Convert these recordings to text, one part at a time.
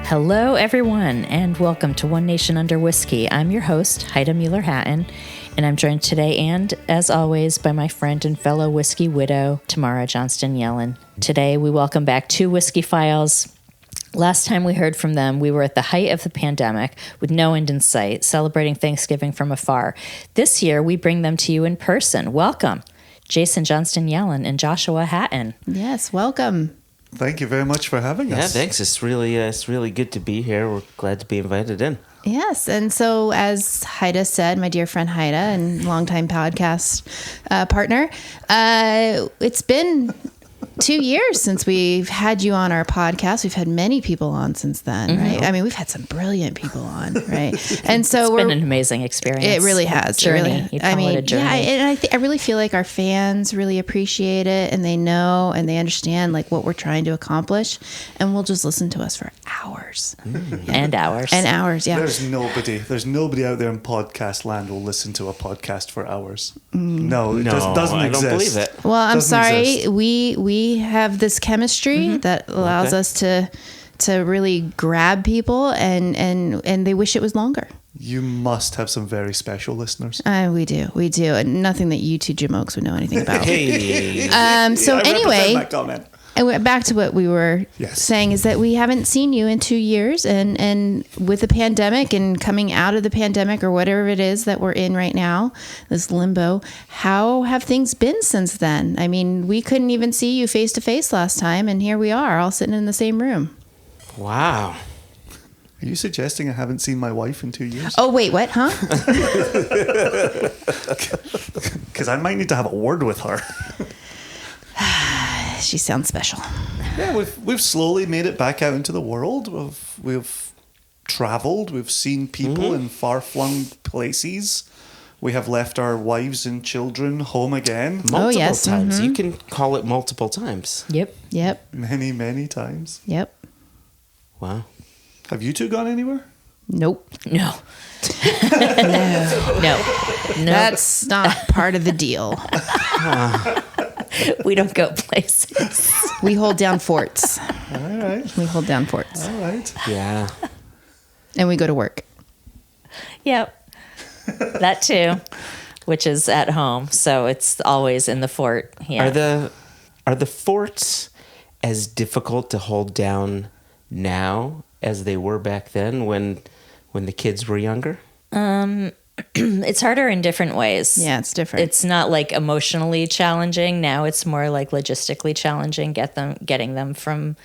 Hello, everyone, and welcome to One Nation Under Whisky. I'm your host, Heide Mueller-Hatton, and I'm joined today and, as always, by my friend and fellow whiskey widow, Tamara Johnston-Yellen. Today, we welcome back two whiskey files. Last time we heard from them, we were at the height of the pandemic with no end in sight, celebrating Thanksgiving from afar. This year, we bring them to you in person. Welcome, Jason Johnston-Yellen and Joshua Hatton. Yes, welcome. Thank you very much for having us. Yeah, thanks. It's really good to be here. We're glad to be invited in. Yes, and so as Heide said, my dear friend Heide and longtime podcast partner, it's been 2 years since we've had you on our podcast. We've had many people on since then, right? I mean, we've had some brilliant people on, right? And so It's been an amazing experience. It really has. Journey. You'd call it a journey. Yeah, and I really feel like our fans really appreciate it, and they know and they understand like what we're trying to accomplish, and will just listen to us for hours and hours and hours. Yeah, There's nobody out there in podcast land will listen to a podcast for hours. No, it doesn't I exist. don't believe it. Well, I'm Doesn't sorry. exist. We have this chemistry that allows us to really grab people, and they wish it was longer. You must have some very special listeners. We do, and nothing that you two Jamokes would know anything about. Hey, So I anyway, represent that comment. I went back to what we were Yes. saying is that we haven't seen you in 2 years, and with the pandemic and coming out of the pandemic or whatever it is that we're in right now, this limbo, how have things been since then? I mean, we couldn't even see you face to face last time, and here we are all sitting in the same room. wow. Are you suggesting I haven't seen my wife in 2 years? Oh, wait, what, huh? Because I might need to have a word with her. She sounds special. Yeah, we've slowly made it back out into the world. We've traveled. We've seen people in far-flung places. We have left our wives and children home again Multiple yes, times. You can call it multiple times. Yep. many, many times. Yep. Wow. Have you two gone anywhere? Nope. No. No. That's not part of the deal. We don't go places. We hold down forts. All right. We hold down forts. All right. Yeah. And we go to work. Yep. That too, which is at home. So it's always in the fort. Yeah. Are the forts as difficult to hold down now as they were back then when the kids were younger? It's harder in different ways. Yeah, it's different. It's not like emotionally challenging. Now it's more like logistically challenging, getting them from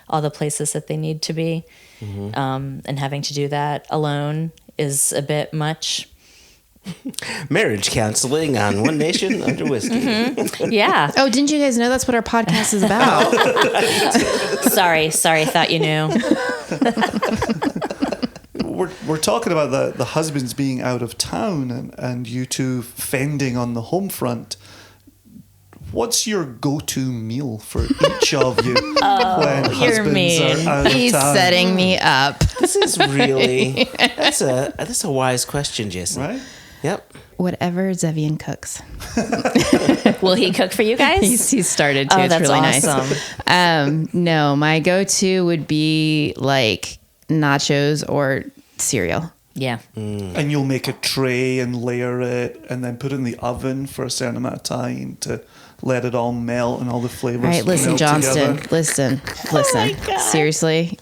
all the places that they need to be. And having to do that alone is a bit much. Marriage counseling on One Nation Under Whisky. Yeah. Oh, didn't you guys know that's what our podcast is about? Sorry, thought you knew. We're talking about the husbands being out of town and you two fending on the home front. What's your go-to meal for each of you when you're husbands mean. are out He's of town? setting me up. This is really that's a wise question, Jason. Right? Yep. Whatever Zevian cooks. Will he cook for you guys? He's started to. Oh, It's that's really awesome. nice. No, my go-to would be like nachos or cereal. Yeah. And you'll make a tray and layer it and then put it in the oven for a certain amount of time to let it all melt and all the flavors All right, listen, melt Johnston. together. Listen. Seriously.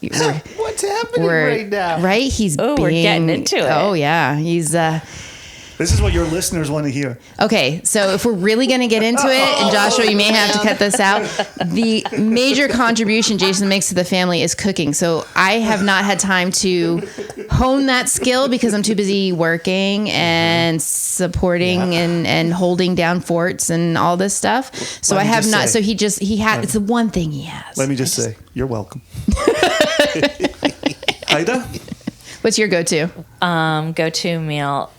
What's happening right now? Right? He's Oh, we're getting into it. Oh, yeah. He's... This is what your listeners want to hear. Okay, so if we're really going to get into it, and Joshua, you may have to cut this out, the major contribution Jason makes to the family is cooking. So I have not had time to hone that skill because I'm too busy working and supporting and holding down forts and all this stuff. So Let I me have just not. say- So it's the one thing he has. Let me just say, you're welcome. Heide? What's your go-to? Go-to meal.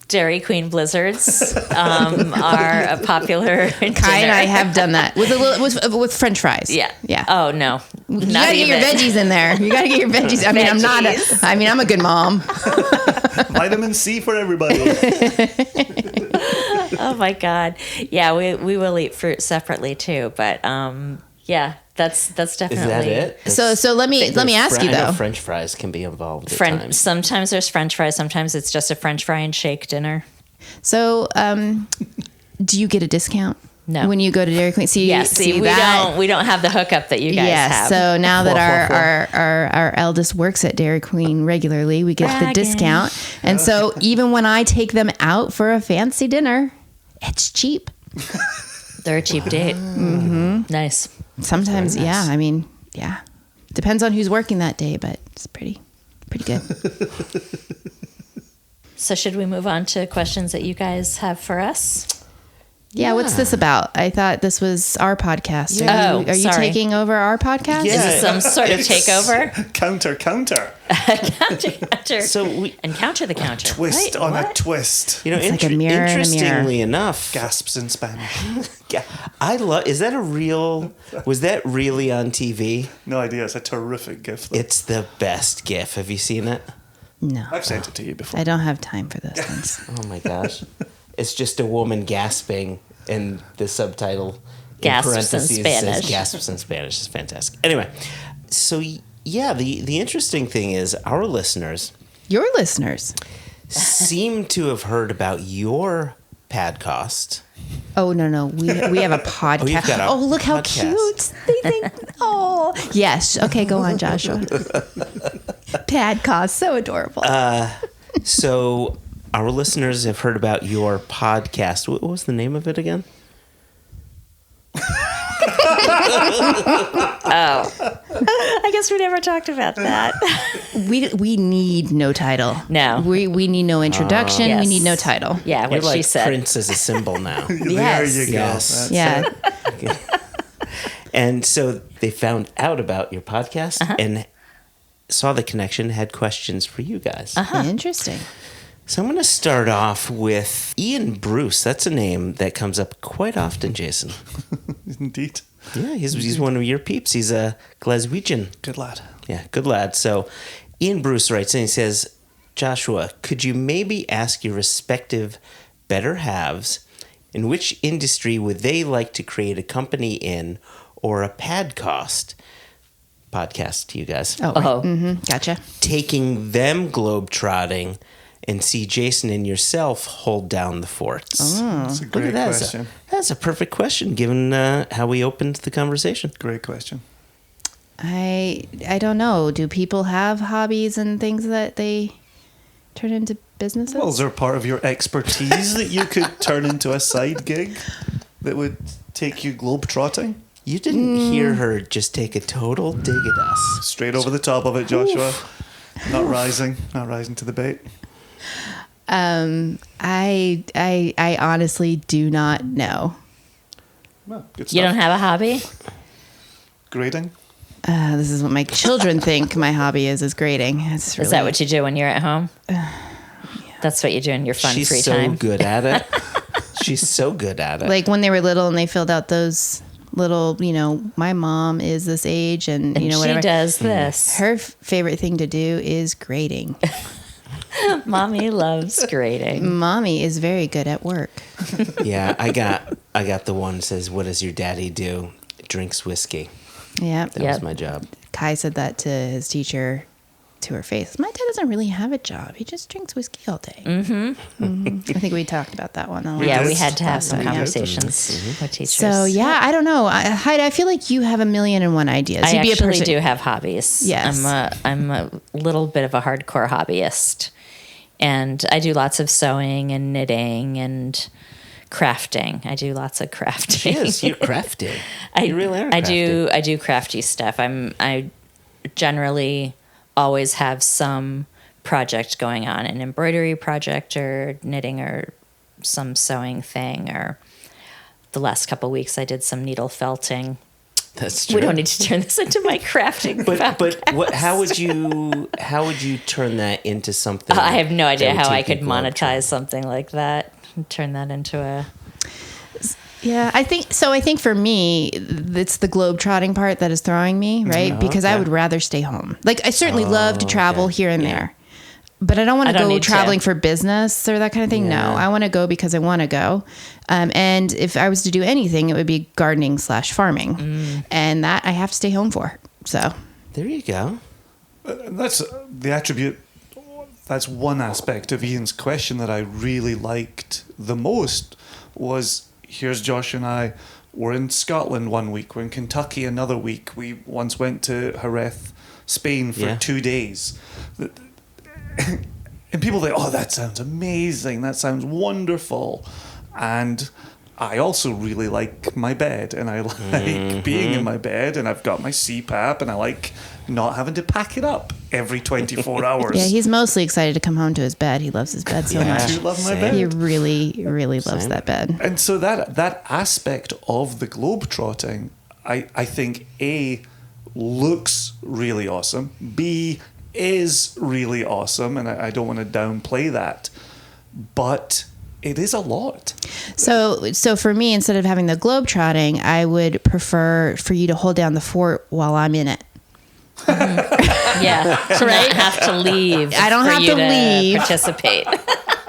Dairy Queen blizzards are a popular dinner. Kai and I have done that with French fries. Yeah. Yeah. Oh no. You gotta get your veggies in there. You gotta get your veggies. I mean, I'm a good mom. Vitamin C for everybody. Oh my God. Yeah, we will eat fruit separately too, but yeah, That's definitely. Is that it? So let me ask you I know though. French fries can be involved at times. Sometimes there's French fries. Sometimes it's just a French fry and shake dinner. So, do you get a discount? No. When you go to Dairy Queen? We don't have the hookup that you guys have. So now that our eldest works at Dairy Queen regularly, we get the discount. And so even when I take them out for a fancy dinner, it's cheap. They're a cheap date. Mm-hmm. Nice. Sometimes, nice. yeah. I mean, yeah. Depends on who's working that day, but it's pretty good. So should we move on to questions that you guys have for us? Yeah, what's this about? I thought this was our podcast. Are you sorry. taking over our podcast? Is this some sort of takeover? Counter. Counter. So and counter the counter. Twist Right? on What? a twist. It's like a mirror in a mirror. Interestingly enough, Gasps in Spanish. is that a real? Was that really on TV? No idea. It's a terrific gift. Though. It's the best GIF. Have you seen it? No. I've sent it to you before. I don't have time for those things. Oh my gosh. It's just a woman gasping, and the subtitle Gasps in in parentheses Spanish. says gasps in Spanish. It's fantastic. Anyway, so yeah, the interesting thing is our listeners Your listeners. seem to have heard about your podcast. Oh, no. We have a podcast. you've got a Look how podcast. cute. They think, oh. Yes. Okay, go on, Joshua. Podcast. So adorable. So our listeners have heard about your podcast. What was the name of it again? I guess we never talked about that. we need no title. No. We need no introduction. Yes. We need no title. Yeah, You're what like she said. Prince as a symbol now. Yes. There you go. Yes. That's Yeah. it. And so they found out about your podcast and saw the connection, had questions for you guys. Interesting. So I'm going to start off with Ian Bruce. That's a name that comes up quite often, Jason. Indeed. Yeah, he's one of your peeps. He's a Glaswegian. Good lad. Yeah, good lad. So Ian Bruce writes and he says, Joshua, could you maybe ask your respective better halves in which industry would they like to create a company in or a podcast to you guys? Oh, right. Mm-hmm. Gotcha. Taking them globetrotting and see Jason and yourself hold down the forts. That's a Look great at that. question. That's a perfect question given how we opened the conversation. Great question. I don't know. Do people have hobbies and things that they turn into businesses? Well, is there part of your expertise that you could turn into a side gig that would take you globetrotting? You didn't hear her just take a total dig at us. Straight over the top of it, Joshua. Not rising to the bait. I honestly do not know. Well, good stuff. You don't have a hobby? Grading? This is what my children think my hobby is grading. It's really, Is that what you do when you're at home? That's what you do in your fun She's free so time. good at it. She's so good at it. like when they were little and they filled out those little, my mom is this age and, And whatever. she does this. Her favorite thing to do is grading. Mommy loves grading. Mommy is very good at work. Yeah, I got the one that says, what does your daddy do? Drinks whiskey. Yeah. That Yep. was my job. Kai said that to his teacher to her face. My dad doesn't really have a job. He just drinks whiskey all day. Mm-hmm. I think we talked about that one. Yeah, we did. had to have some Yeah. conversations with teachers. So yeah, I don't know. Heide, I feel like you have a million and one ideas. I You'd be a actually person- do have hobbies. Yes. I'm a little bit of a hardcore hobbyist. And I do lots of sewing and knitting and crafting. I do lots of crafting. She is. You're crafty. You really are I crafty. do crafty stuff. I generally always have some project going on, an embroidery project or knitting or some sewing thing, or the last couple of weeks I did some needle felting. That's true. We don't need to turn this into my crafting. But what? How would you turn that into something? I have no idea that would how I take you could globe monetize something like that. Turn that into a... Yeah, I think for me, it's the globe trotting part that is throwing me, right? Because I okay. would rather stay home. Like I certainly love to travel here and there. but I don't want I to don't go need traveling to. for business or that kind of thing. Yeah. No, I want to go because I want to go. And if I was to do anything, it would be gardening / farming. And that I have to stay home for. So There you go. That's the attribute. That's one aspect of Ian's question that I really liked the most was, here's Josh and I, we're in Scotland one week, we're in Kentucky another week. We once went to Jerez, Spain for 2 days. And people think, oh, that sounds amazing. That sounds wonderful. And I also really like my bed, and I like being in my bed, and I've got my CPAP, and I like not having to pack it up every 24 hours. yeah, he's mostly excited to come home to his bed. He loves his bed so I much. do love my Same. bed. He really, really loves that bed. And so that aspect of the globetrotting, I think, A, looks really awesome, B, is really awesome, and I don't want to downplay that, but it is a lot. So for me, instead of having the globe trotting, I would prefer for you to hold down the fort while I'm in it. Yeah, to not have to leave. I don't for have you to leave. Participate.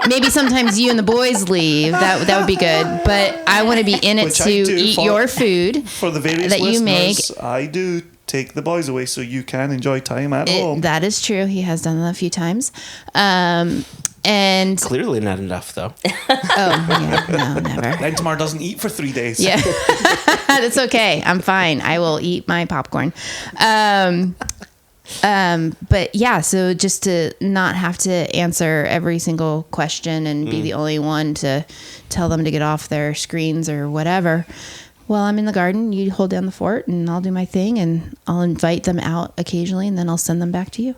Maybe sometimes you and the boys leave. That would be good. But I want to be in it Which to I do eat for- your food For the various that you make. listeners, I do take the boys away so you can enjoy time at home. That is true. He has done that a few times. And Clearly not enough, though. no, never. Then Tamara doesn't eat for 3 days. Yeah, that's okay. I'm fine. I will eat my popcorn. But yeah, so just to not have to answer every single question and be the only one to tell them to get off their screens or whatever. While I'm in the garden, you hold down the fort and I'll do my thing and I'll invite them out occasionally and then I'll send them back to you.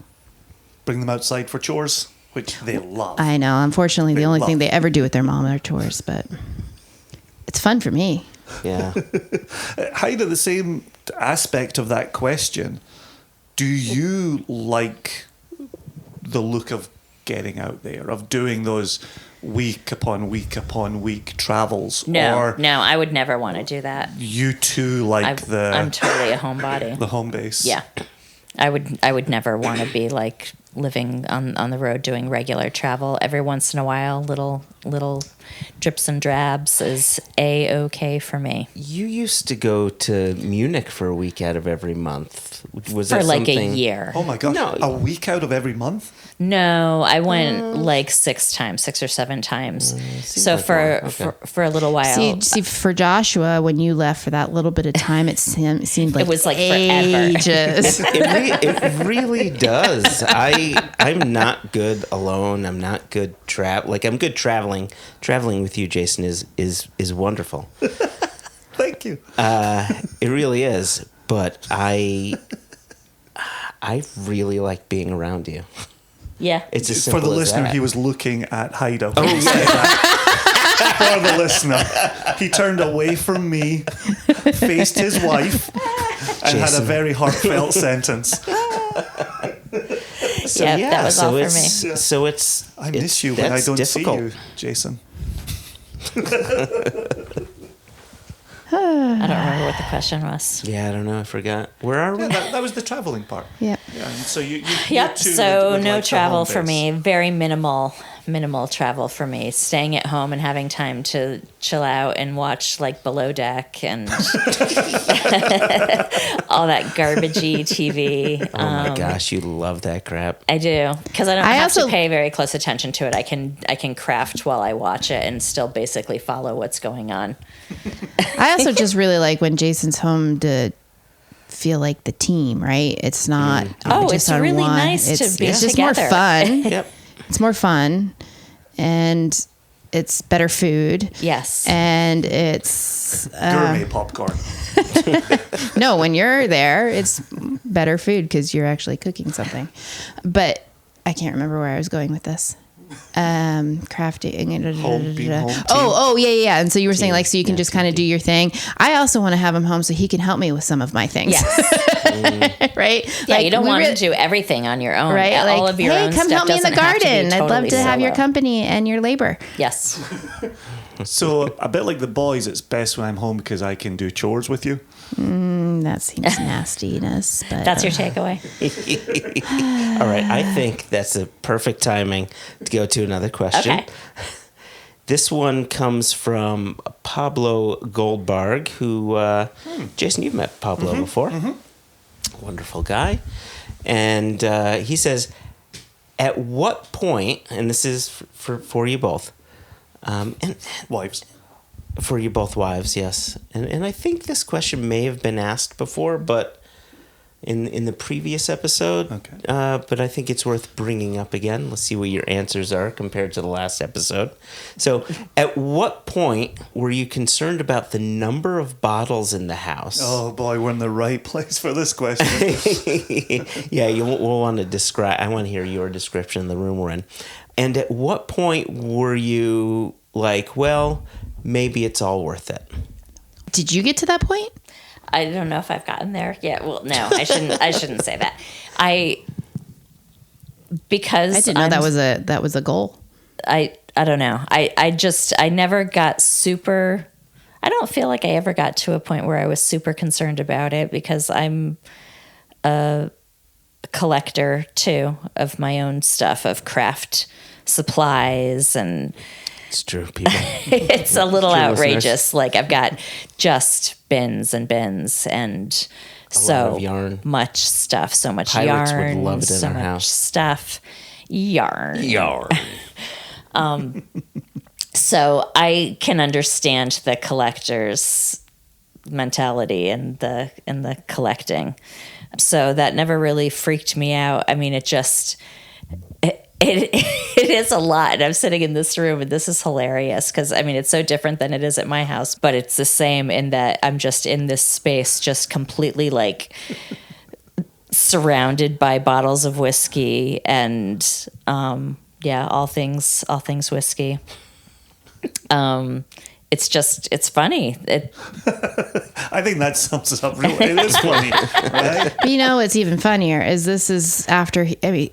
Bring them outside for chores, which they love. I know. Unfortunately, the They only thing love. they ever do with their mom are chores, but it's fun for me. Yeah. Heide, the same aspect of that question. Do you like the look of getting out there, of doing those week upon week upon week travels? No, Or I would never want to do that. you too like I'm totally a homebody. the home base? Yeah, I would never want to be like living on the road doing regular travel. Every once in a while, little drips and drabs is A-okay for me. You used to go to Munich for a week out of every month. Was For that like something? a year. Oh my gosh, No. a week out of every month? No, I went like 6 or 7 times. So like for, more. Okay. for a little while. See, for Joshua, when you left for that little bit of time, it seemed like It was like forever. ages. It really does. I'm not good alone. I'm not good I'm good traveling. Traveling with you, Jason, is wonderful. Thank you. It really is. But I really like being around you. Yeah. It's as For simple the as listener, that. he was looking at Heide. Oh, For the listener, he turned away from me, faced his wife, and had a Jason. very heartfelt sentence. So Yeah, that was all for me. So it's I miss you when I that's don't difficult. see you, Jason. I don't remember what the question was. Yeah, I don't know. I forgot. Where are we? Yeah, that was the traveling part. Yep. Yeah, and so you Yep. too So would no like the travel home for base. me. Very minimal travel for me. Staying at home and having time to chill out and watch like Below Deck and all that garbagey TV. Oh my gosh, you love that crap. I do, because I don't I have also- to pay very close attention to it. I can craft while I watch it and still basically follow what's going on. I also just really like when Jason's home to feel like the team, right? It's not. Oh, just it's on really one. nice to be It's just more together. fun. Yep. It's more fun, and it's better food. Yes. And it's Gourmet popcorn. no, when you're there, it's better food because you're actually cooking something. But I can't remember where I was going with this. Crafting. Home team. Oh, yeah. And so you were saying like, so you can Yeah, just kind of do your thing. I also want to have him home so he can help me with some of my things. Yes. Right? Yeah, you don't we want really- to do everything on your own. Right? All Like, of your hey, own come stuff help me in the doesn't have to be garden. I'd love totally to have your solo. company and your labor. Yes. So a bit like the boys, it's best when I'm home because I can do chores with you. That seems nastiness, but That's your takeaway? All right, I think that's a perfect timing to go to another question. Okay. This one comes from Pablo Goldberg, who, Jason, you've met Pablo before. Wonderful guy. And he says, at what point, and this is for you both, and Wives. for you both wives, yes. And I think this question may have been asked before, but in the previous episode. Okay. But I think it's worth bringing up again. Let's see what your answers are compared to the last episode. So, at what point were you concerned about the number of bottles in the house? Oh boy, we're in the right place for this question. Yeah, we'll want to describe. I want to hear your description of the room we're in. And at what point were you like, well, maybe it's all worth it? did you get to that point? I don't know if I've gotten there yet. Well, no, I shouldn't say that. Because I didn't know that was a goal. I don't know. I never got super. I don't feel like I ever got to a point where I was super concerned about it because I'm a collector too of my own stuff, of craft supplies, and It's true, people. it's a little True outrageous. listeners. Like I've got just bins and bins and A lot so of yarn. much stuff, so much Pirates would yarn, love it in so our much house. stuff, yarn. Yarn. So I can understand the collector's mentality and the collecting. So that never really freaked me out. I mean, it is a lot. And I'm sitting in this room and this is hilarious because I mean, it's so different than it is at my house, but it's the same in that I'm just in this space, just completely like surrounded by bottles of whiskey and, all things whiskey. It's funny. I think that sums it up. Really, it is funny, right? But you know what's even funnier is this is after. I mean,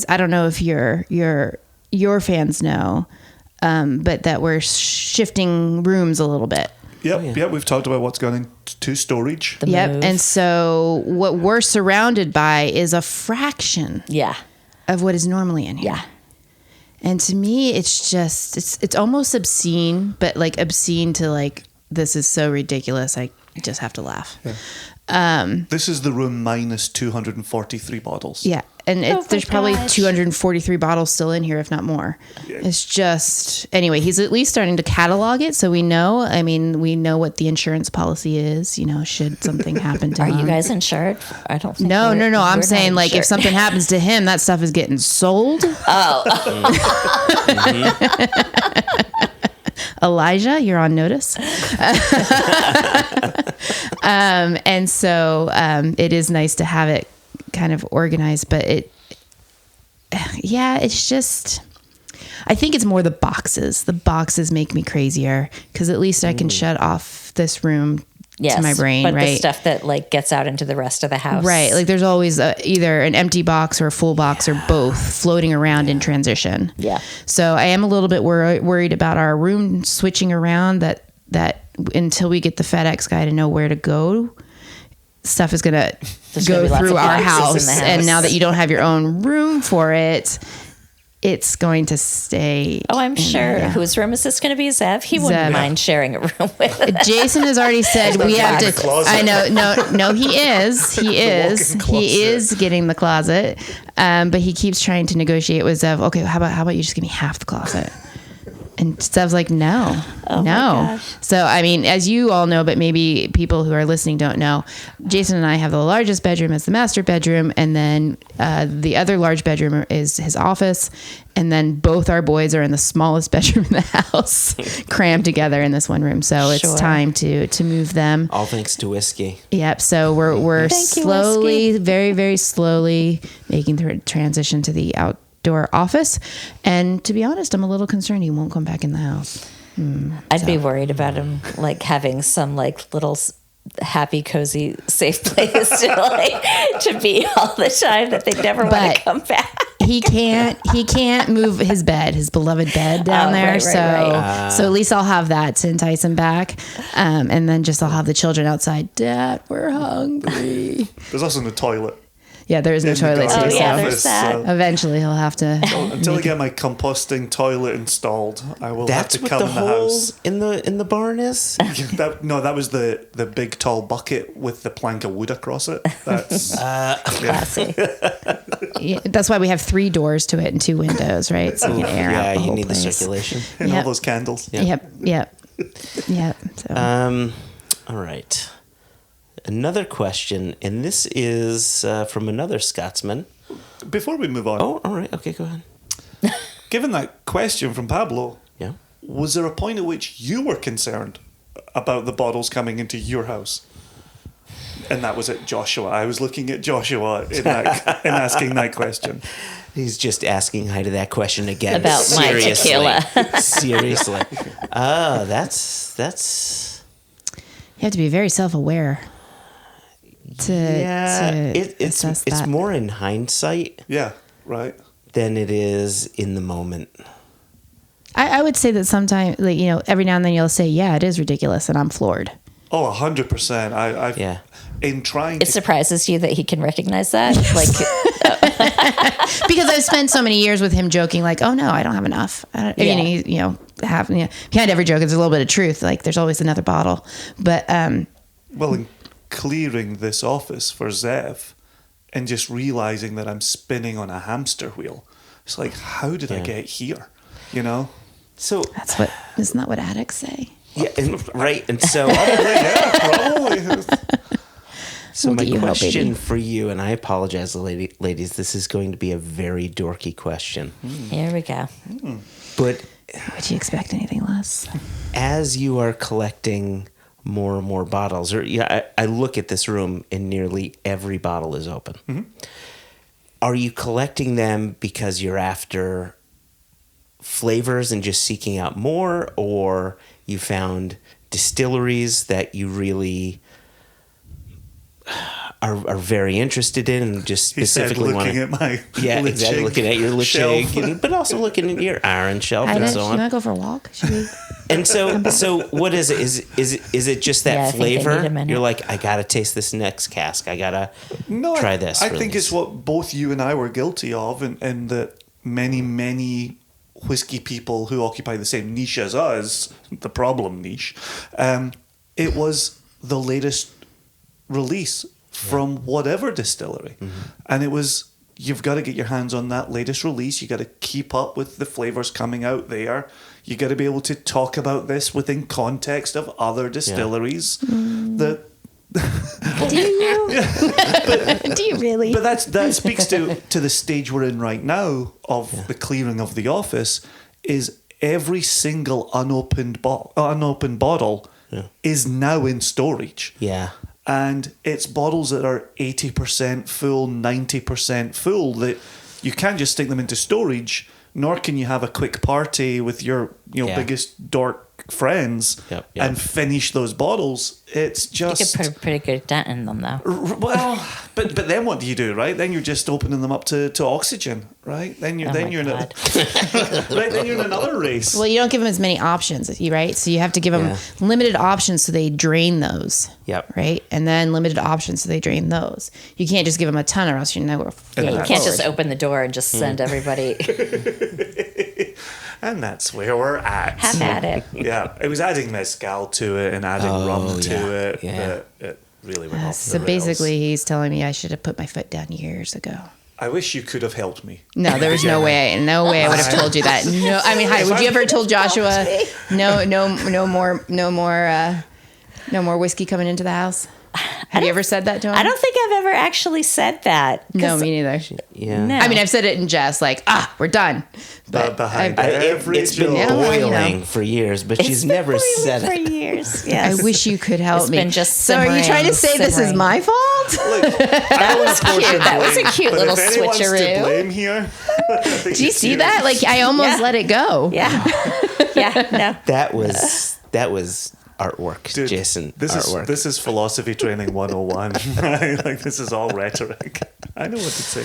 I don't know if your fans know, but that we're shifting rooms a little bit. Yep, yep. We've talked about what's gone into storage. The Yep, move. and so what we're surrounded by is a fraction Yeah. of what is normally in here. Yeah. And to me, it's just it's almost obscene, but like obscene to like this is so ridiculous. I just have to laugh. This is the room minus 243 bottles. Yeah, and my there's probably gosh. 243 bottles still in here, if not more. It's just anyway. He's at least starting to catalog it, so we know. I mean, we know what the insurance policy is. You know, should something happen to Are him. you guys insured? I don't think No. we're I'm not saying like if insured. something happens to him, that stuff is getting sold. Elijah, you're on notice. And so it is nice to have it kind of organized, but it's just, I think it's more the boxes. The boxes make me crazier because at least I can shut off this room Yes, to my brain, but right? the stuff that like gets out into the rest of the house. Right. Like there's always either an empty box or a full box or both floating around in transition. Yeah. So I am a little bit worried about our room switching around that until we get the FedEx guy to know where to go, stuff is going to There's gonna go be lots through of our boxes in house. the house. And now that you don't have your own room for it, it's going to stay. Oh, I'm in sure. there, yeah. Whose room is this going to be? Zev? He wouldn't Zev. mind sharing a room with us. Jason has already said we have getting to. the closet. I know. No, he is. He is. walk-in He closet. is getting the closet. But he keeps trying to negotiate with Zev. Okay, how about you just give me half the closet? And Zev's like, no. Oh my gosh. So, I mean, as you all know, but maybe people who are listening don't know, Jason and I have the largest bedroom as the master bedroom. And then the other large bedroom is his office. And then both our boys are in the smallest bedroom in the house, crammed together in this one room. So it's Sure. time to move them. All thanks to whiskey. Yep. So we're Thank you, slowly, Whiskey. very, very slowly making the transition to the outdoor office. And to be honest, I'm a little concerned he won't come back in the house. I'd be worried about him like having some like little happy, cozy, safe place to be all the time that they never want But- to come back. he can't move his bed, his beloved bed down there. Right. So at least I'll have that to entice him back. And then I'll have the children outside. Dad, we're hungry. There's also no toilet. Yeah, there is no in the toilet. garden So there's that. eventually he'll have to. Until I get my composting toilet installed, I will That's have to what come the in the hole house. in the barn is. That was the big tall bucket with the plank of wood across it. That's Classy. Yeah, that's why we have 3 doors to it and 2 windows, right? So you can air out the you whole need place. the circulation. and all Yep. those candles. Yep. So. All right. Another question, and this is from another Scotsman. Before we move on, Oh, all right. Okay, go ahead. given that question from Pablo, Yeah. was there a point at which you were concerned about the bottles coming into your house? And that was at Joshua. I was looking at Joshua in asking that question. He's just asking Heide that question again. About my seriously. tequila. Seriously. That's. You have to be very self-aware to It's assess that. more in hindsight Yeah, right. than it is in the moment. I would say that sometimes, every now and then you'll say, yeah, it is ridiculous, and I'm floored. Oh, 100%. I've Yeah. in trying It to surprises you that he can recognize that. Like, Because I've spent so many years with him joking, like, oh no, I don't have enough. Behind every joke, there's a little bit of truth. Like, there's always another bottle. But well, in clearing this office for Zev and just realizing that I'm spinning on a hamster wheel, it's like, how did I get here? You know? So isn't that what addicts say? yeah, and so Probably. so We'll my get you help, question baby. for you, and I apologize, ladies, this is going to be a very dorky question, here we go. but Would you expect anything less? as you are collecting more and more bottles, I look at this room and nearly every bottle is open. Mm-hmm. Are you collecting them because you're after flavors and just seeking out more, or you found distilleries that you really are very interested in and just He said, specifically want looking at my exactly, looking at your shelf. Lechig, but also looking at your iron shelf I and don't, so you on. want to go for a walk? Should we? And so what is it? Is it just that Yeah, I think they need a flavor? minute. You're like, I gotta taste this next cask. I gotta No, try this. I release. think it's what both you and I were guilty of, and that many whiskey people who occupy the same niche as us, the problem niche, it was the latest release from whatever distillery. And it was, you've got to get your hands on that latest release. You got to keep up with the flavors coming out there. You got to be able to talk about this within context of other distilleries. That Do you? Do you really? But that speaks to the stage we're in right now of the clearing of the office. Is every single unopened bottle is now in storage. Yeah. And it's bottles that are 80% full, 90% full, that you can't just stick them into storage, nor can you have a quick party with your biggest dork friends and finish those bottles. It's You just... could put a pretty good dent in them, though. Well, but then what do you do, right? Then you're just opening them up to oxygen, right? Then you're Oh in my a, God. right. Then you're in another race. Well, you don't give them as many options, right? So you have to give them limited options so they drain those. Yep. Right? And then limited options so they drain those. You can't just give them a ton or else you know Yeah, you can't just open the door and just send everybody. And that's where we're at. Have at it. Yeah, it was adding mezcal to it and adding rum to it. That it really went off So the rails. basically, he's telling me I should have put my foot down years ago. I wish you could have helped me. No, there was no way. No way I would have told you that. No, I mean, Heide, would you ever told Joshua, no more whiskey coming into the house? Have you ever said that to him? I don't think I've ever actually said that. No, me neither. Yeah. No. I mean, I've said it in jest, like, we're done. But behind I've- It's been Yeah, boiling you for years, but It's she's been never boiling said for it. years. Yes. I wish you could help It's me. been just So are you trying to say this is simmering. my fault? That was cute. That was a cute little switcheroo. To blame here, Do you see that? Like, I almost Yeah. let it go. Yeah. Yeah. No. That was artwork, Dude, Jason. This artwork. is philosophy training 101. Right? Like, this is all rhetoric. I know what to say.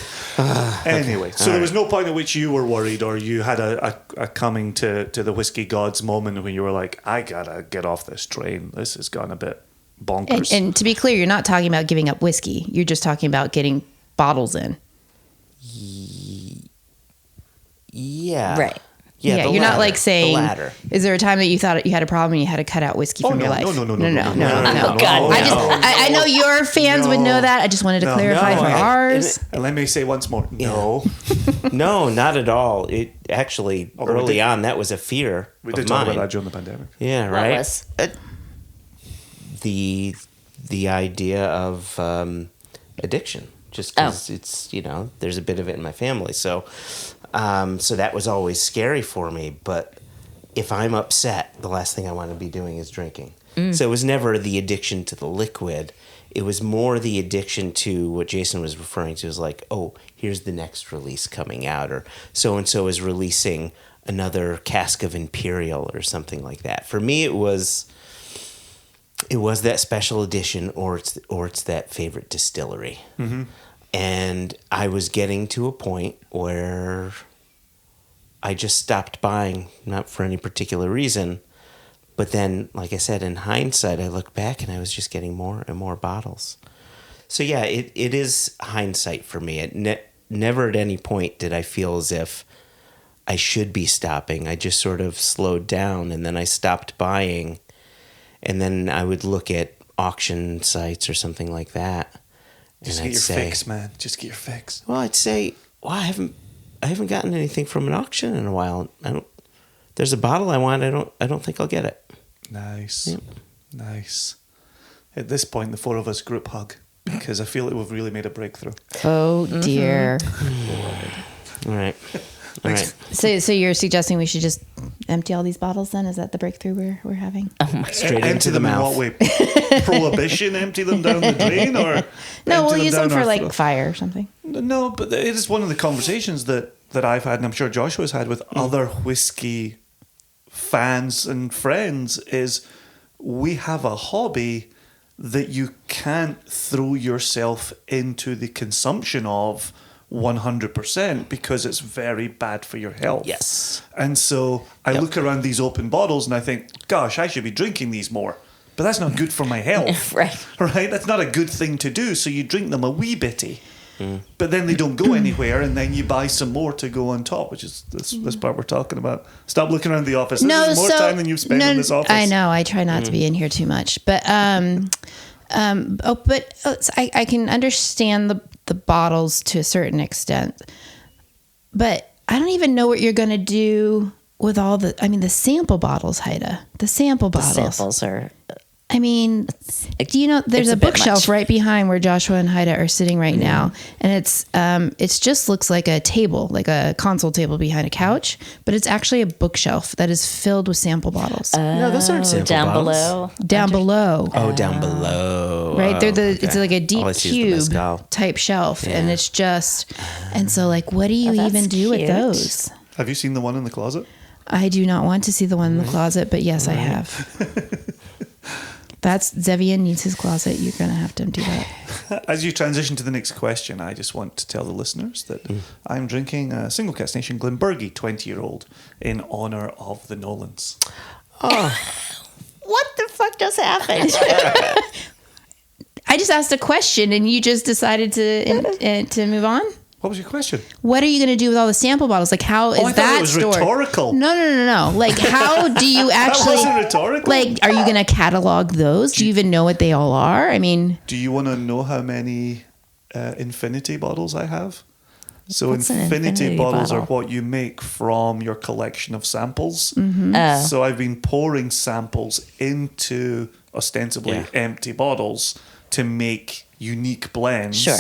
Anyway, so there was no point at which you were worried or you had a coming to the whiskey gods moment when you were like, I gotta get off this train. This has gone a bit bonkers. And to be clear, you're not talking about giving up whiskey. You're just talking about getting bottles in. Yeah. Right. Yeah, the you're not latter, like saying, the latter. is there a time that you thought you had a problem and you had to cut out whiskey from your life? No. Oh, God. I know your fans would know that. I just wanted to clarify for ours. And let me say once more, no. No, not at all. It actually, Although we early did- on, that was a fear We of did mine. talk about that during the pandemic. Yeah, What right. was? The idea of addiction, just because it's there's a bit of it in my family, so that was always scary for me. But if I'm upset, the last thing I want to be doing is drinking. So it was never the addiction to the liquid. It was more the addiction to what Jason was referring to as like, oh, here's the next release coming out, or so-and-so is releasing another cask of Imperial or something like that. For me, it was that special edition or it's that favorite distillery. Mm-hmm. And I was getting to a point where I just stopped buying, not for any particular reason. But then, like I said, in hindsight, I look back and I was just getting more and more bottles. So yeah, it is hindsight for me. Never at any point did I feel as if I should be stopping. I just sort of slowed down and then I stopped buying. And then I would look at auction sites or something like that. Just get your fix, man. Just get your fix. Well, I'd say, I haven't gotten anything from an auction in a while. There's a bottle I want. I don't think I'll get it. Nice. Yep. Nice. At this point, the four of us group hug because I feel like we've really made a breakthrough. Oh, dear. All right. All right. So you're suggesting we should just empty all these bottles then? Is that the breakthrough we're having? Straight empty into the them mouth. in what way? Prohibition? Empty them down the drain, or No, we'll empty use them down for our like throat? fire or something. No, but it is one of the conversations that I've had, and I'm sure Joshua's had with other whiskey fans and friends, is we have a hobby that you can't throw yourself into the consumption of 100% because it's very bad for your health. Yes. And so I look around these open bottles and I think, gosh, I should be drinking these more. But that's not good for my health. Right. Right? That's not a good thing to do. So you drink them a wee bitty. But then they don't go anywhere, and then you buy some more to go on top, which is this part we're talking about. Stop looking around the office. This is more time than you've spent in this office. I know. I try not to be in here too much, but I can understand the bottles to a certain extent, but I don't even know what you're going to do with all the sample bottles, Heide. The sample bottles. Samples are. I mean, do you know there's It's a a bit bookshelf much. right behind where Joshua and Heide are sitting right now, and it's just looks like a table, like a console table behind a couch, but it's actually a bookshelf that is filled with sample bottles. No, those aren't sample Down bottles. below. Down below. Oh, down below. Right, they're okay. it's like a deep All I see is the cube mezcal. type shelf, and it's just, and so like, what do you that's even do with cute. those? Have you seen the one in the closet? I do not want to see the one in the closet, but yes, I have. That's Zevian needs his closet. You're gonna have to empty that. As you transition to the next question, I just want to tell the listeners that I'm drinking a single cask nation Glenburgie 20-year-old in honor of the Nolans. What the fuck just happened? I just asked a question, and you just decided to move on. What was your question? What are you going to do with all the sample bottles? Like, how is I thought that it was stored? rhetorical. No. Like, how do you actually? That wasn't rhetorical. Like, are you going to catalog those? Do you even know what they all are? I mean, Do you want to know how many infinity bottles I have? So What's an infinity infinity bottles are bottle? what you make from your collection of samples. Oh. So I've been pouring samples into ostensibly empty bottles to make unique blends. Sure.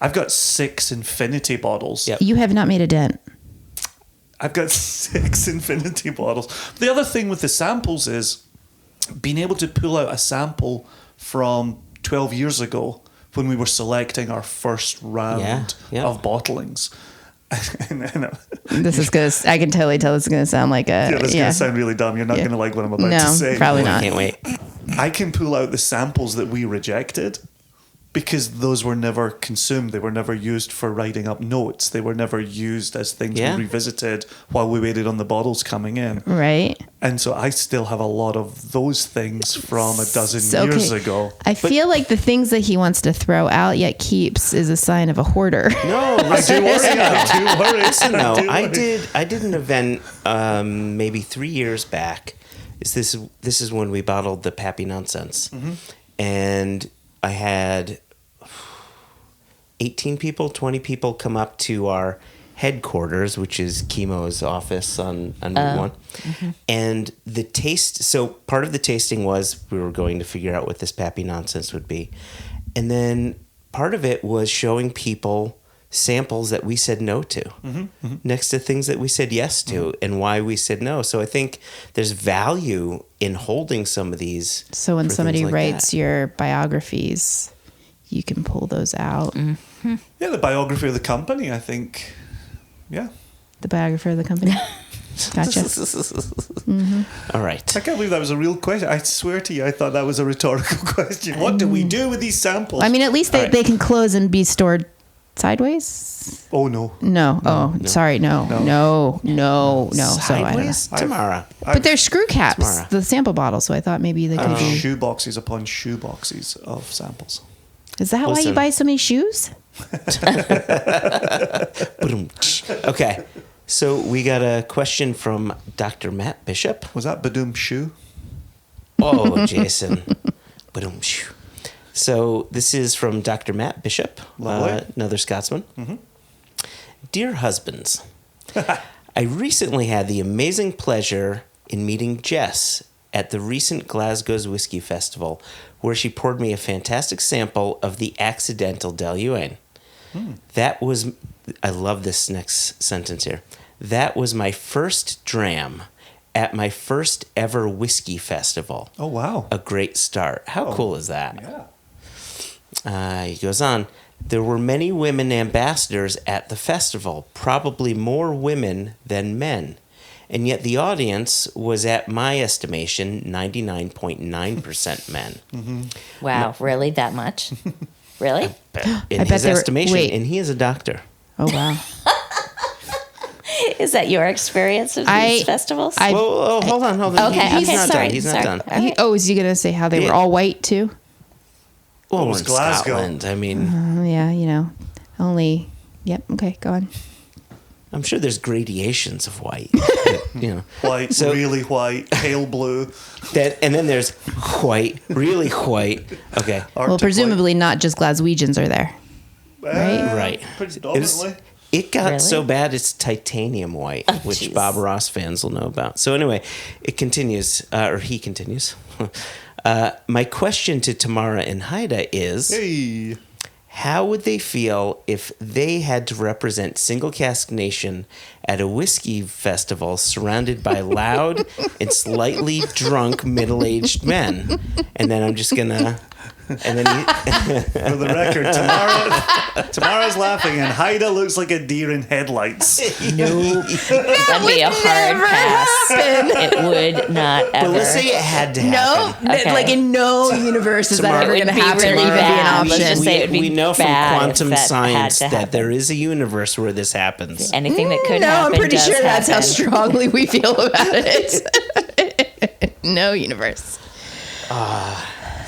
I've got 6 infinity bottles. Yep. you have not made a dent. I've got 6 infinity bottles. The other thing with the samples is being able to pull out a sample from 12 years ago when we were selecting our first round of bottlings. This is gonna. I can totally tell this is gonna sound like a. This is going to sound really dumb. You're not going to like what I'm about to No, say. probably I not. can't wait. I can pull out the samples that we rejected because those were never consumed. They were never used for writing up notes. They were never used as things we revisited while we waited on the bottles coming in. Right. And so I still have a lot of those things from a dozen years ago. I feel like the things that he wants to throw out yet keeps is a sign of a hoarder. No, I do worry. Listen, though, I did an event maybe 3 years back. This is when we bottled the Pappy Nonsense, and I had 18 people, 20 people come up to our headquarters, which is Chemo's office on Route 1. And the taste, so part of the tasting was we were going to figure out what this Pappy Nonsense would be. And then part of it was showing people samples that we said no to next to things that we said yes to and why we said no. So I think there's value in holding some of these. So when for somebody things like writes that. your biographies, you can pull those out. Yeah, the biography of the company, I think. Yeah. The biographer of the company. Gotcha. All right. I can't believe that was a real question. I swear to you, I thought that was a rhetorical question. What do we do with these samples? I mean, at least they can close and be stored sideways. Oh, no. No. Sorry. No. So I don't know. Sideways, Tamara. But they're screw caps, Tamara. the sample bottle. So I thought maybe they could be. Shoe boxes upon shoe boxes of samples. Is that why Listen. you buy so many shoes? Okay. So we got a question from Dr. Matt Bishop. Was that Badoom shoe? Oh, Jason. Ba-dum-shoo. So this is from Dr. Matt Bishop, Lovely. another Scotsman. Dear husbands, I recently had the amazing pleasure in meeting Jess at the recent Glasgow's Whiskey Festival, where she poured me a fantastic sample of the Accidental Deluane. That was, I love this next sentence here. That was my first dram at my first ever whiskey festival. Oh, wow. A great start. How cool is that? Yeah. He goes on. There were many women ambassadors at the festival, probably more women than men. And yet the audience was, at my estimation, 99.9% men. Wow, really? That much? Really? In I bet his they were- estimation, wait. and he is a doctor. Oh wow. Is that your experience of these festivals? Whoa, hold on. Okay, He's okay, not sorry, done. He's not sorry. done. Is he going to say how they were all white too? Well, It was in Glasgow. Scotland, I mean, Oh yeah, only. Yep. Okay, go on. I'm sure there's gradations of white. White, So- really white, pale blue. And then there's white, really white. Okay, Well, Arctic presumably not just Glaswegians are there. white. right? right. Predominantly. It got Really? so bad it's titanium white, which jeez. Bob Ross fans will know about. So anyway, it continues, or he continues. My question to Tamara and Heide is, Hey. how would they feel if they had to represent Single Cask Nation at a whiskey festival surrounded by loud and slightly drunk middle-aged men? And then I'm just gonna... And then For the record, Tamara's laughing and Heide looks like a deer in headlights. Nope. That'd be a hard pass. It would not ever. But let's say it had to No, happen. Okay. like in no universe is that Tomorrow ever it going to would be happen really or even be an bad. Let's option. just say it would be we know from bad if quantum that had science to that happen. there is a universe where this happens. Anything that could No, happen I'm pretty does sure that's how happen. strongly we feel about it. No universe.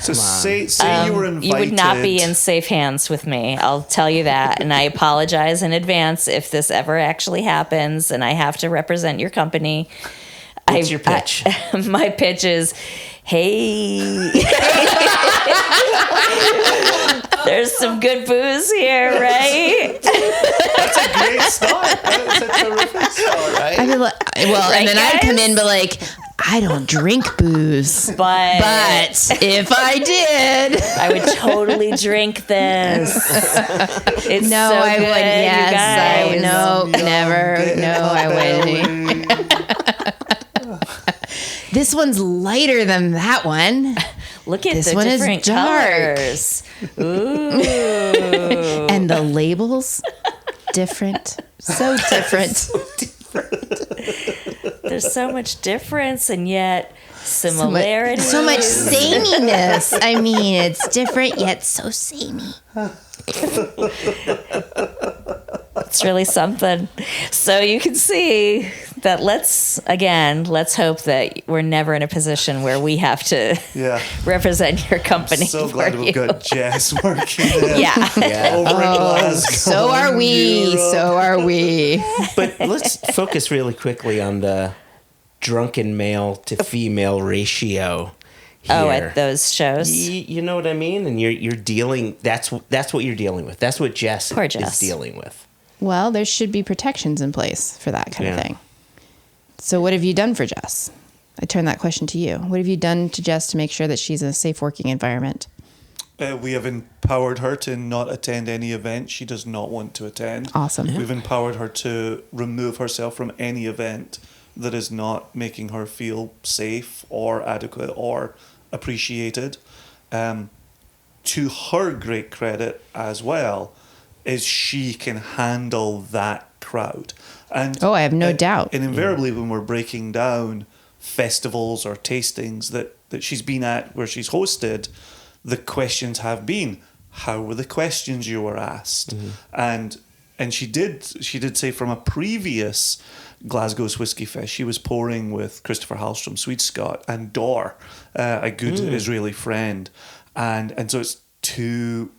So say you were invited. You would not be in safe hands with me. I'll tell you that. And I apologize in advance if this ever actually happens and I have to represent your company. What's your pitch? My pitch is, hey, there's some good booze here, right? That's a great start. That's a terrific start. I'd be like, well, Right, and then I'd guys? come in, but like, I don't drink booze. But If I did, I would totally drink this. It's no, so I good, wouldn't. Yes, I you would. guys. No, never. No, I wouldn't. This one's lighter than that one, Look at This the one is different dark. colors. Ooh. and the labels different. So different. There's so much difference, and yet Similarities. So much sameness. I mean, it's different yet so samey. It's really something. So you can see that let's hope that we're never in a position where we have to represent your company. So glad we've got Jess working Yeah. over in Glasgow. So are we. Europe. So are we. But let's focus really quickly on the drunken male to female ratio here. Oh, at those shows. You know what I mean? And you're dealing. That's what you're dealing with. That's what Jess Poor is Jess. dealing with. Well, there should be protections in place for that kind of thing. So what have you done for Jess? I turn that question to you. What have you done to Jess to make sure that she's in a safe working environment? We have empowered her to not attend any event she does not want to attend. Awesome. We've empowered her to remove herself from any event that is not making her feel safe or adequate or appreciated. To her great credit as well, is she can handle that crowd. And I have no doubt. And invariably when we're breaking down festivals or tastings that she's been at where she's hosted, the questions have been, how were the questions you were asked? And she did say from a previous Glasgow's Whiskey Fest, she was pouring with Christopher Hallstrom, Swede Scott, and Dor, a good Israeli friend. And so it's two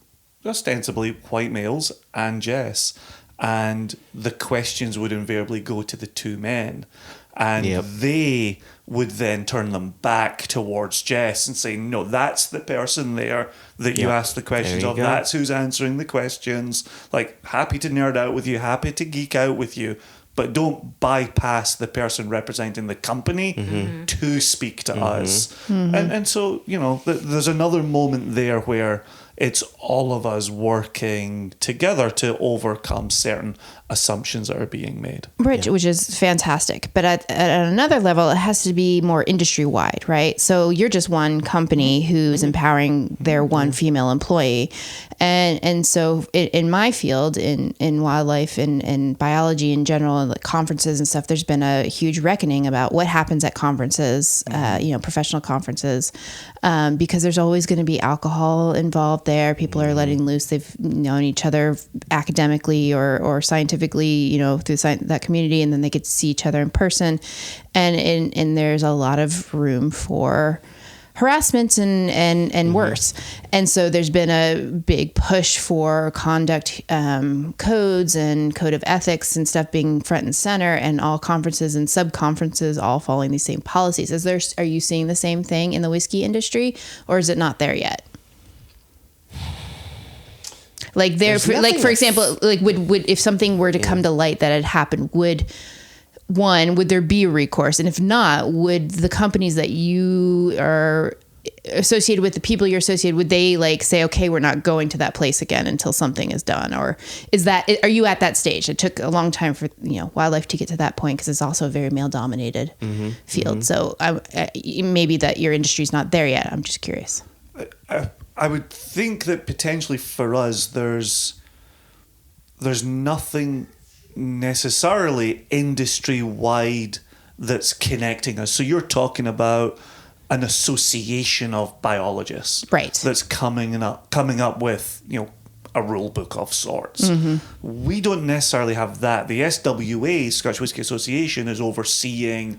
ostensibly white males and Jess, and the questions would invariably go to the two men, and they would then turn them back towards Jess and say, no, that's the person there that you asked the questions of. That's who's answering the questions. Like, happy to nerd out with you, happy to geek out with you, but don't bypass the person representing the company to speak to us. And so, there's another moment there where it's all of us working together to overcome certain assumptions that are being made. Which is fantastic. But at another level, it has to be more industry-wide, right? So you're just one company who's empowering their one female employee. And so in my field, in wildlife and biology in general, and like conferences and stuff, there's been a huge reckoning about what happens at conferences, professional conferences, because there's always going to be alcohol involved there. People are letting loose. They've known each other academically or scientifically, through that community, and then they get to see each other in person. And there's a lot of room for harassment and worse. And so there's been a big push for conduct codes and code of ethics and stuff being front and center, and all conferences and sub-conferences all following these same policies. Are you seeing the same thing in the whiskey industry, or is it not there yet? Like for example, like would if something were to come to light that had happened, would there be a recourse? And if not, would the companies that you are associated with, the people you're associated with, they like say, okay, we're not going to that place again until something is done? Or are you at that stage? It took a long time for wildlife to get to that point, because it's also a very male dominated field. So maybe that your industry's not there yet. I'm just curious. I would think that potentially for us, there's nothing necessarily industry-wide that's connecting us. So you're talking about an association of biologists, right? That's coming up with a rule book of sorts. We don't necessarily have that. The SWA, Scottish Whisky Association, is overseeing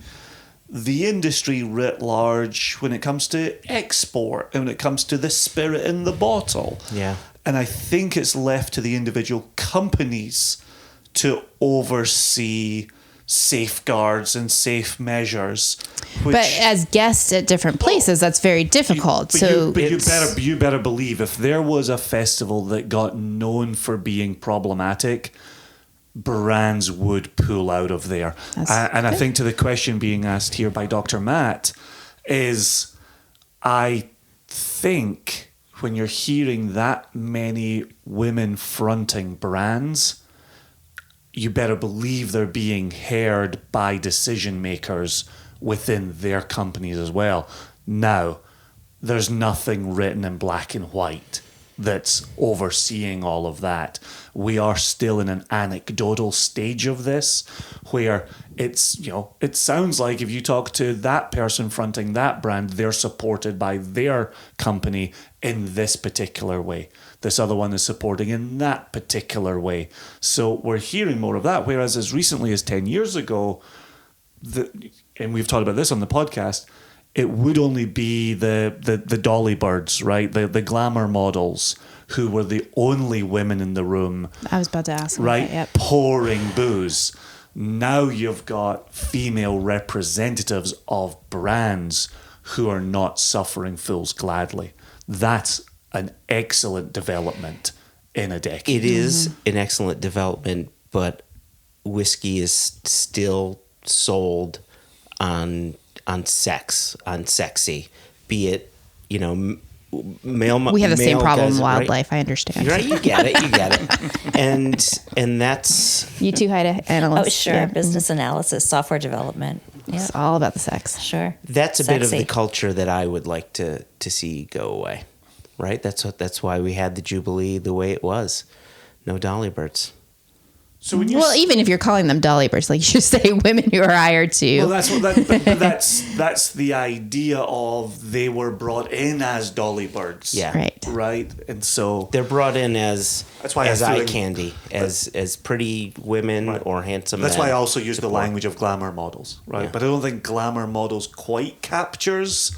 the industry writ large when it comes to export and when it comes to the spirit in the bottle. Yeah. And I think it's left to the individual companies to oversee safeguards and safe measures. But as guests at different places, that's very difficult. You better believe if there was a festival that got known for being problematic, brands would pull out of there. And I think to the question being asked here by Dr. Matt is, I think when you're hearing that many women fronting brands, you better believe they're being heard by decision makers within their companies as well. Now, there's nothing written in black and white that's overseeing all of that. We are still in an anecdotal stage of this where it's, it sounds like if you talk to that person fronting that brand, they're supported by their company in this particular way. This other one is supporting in that particular way. So we're hearing more of that. Whereas as recently as 10 years ago, and we've talked about this on the podcast, it would only be the dolly birds, right? The glamour models who were the only women in the room. I was about to ask. Right? That, yep. Pouring booze. Now you've got female representatives of brands who are not suffering fools gladly. That's an excellent development in a decade. It is an excellent development, but whiskey is still sold on sex, on sexy, be it, male. We have the same problem in guys, wildlife. Right? I understand. Right, you get it. And that's You too, Heide, analyst. Oh, sure. Yeah. Business analysis, software development. Yeah, It's all about the sex. sure. that's a bit of Sexy. the culture that I would like to see go away. Right? That's why we had the Jubilee the way it was. No dolly birds. So when you Well, even if you're calling them dolly birds, like you should say women who are hired to. Well, that's the idea of they were brought in as dolly birds. Yeah. Right. And so They're brought in as That's why I as feel eye like- candy, as pretty women Right. or handsome that's men why I also use the support. language of glamour models, right? Yeah. But I don't think glamour models quite captures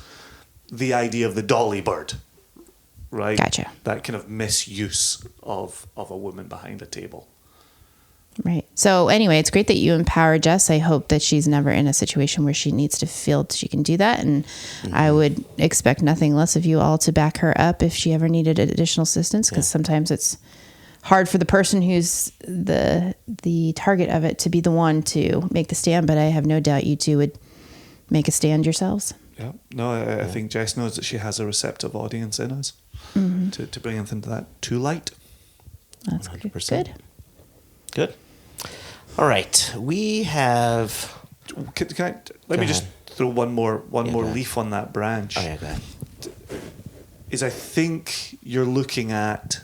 the idea of the dolly bird, right? Gotcha. That kind of misuse of a woman behind a table. Right. So anyway, it's great that you empower Jess. I hope that she's never in a situation where she needs to feel she can do that. And I would expect nothing less of you all to back her up if she ever needed additional assistance, because sometimes it's hard for the person who's the target of it to be the one to make the stand. But I have no doubt you two would make a stand yourselves. Yeah. No, I think Jess knows that she has a receptive audience in us to bring anything to that to light. That's 100%. good. Good. All right, we have. Let me just ahead. throw one more go ahead. leaf on that branch. Oh yeah, go ahead. Is I think you're looking at,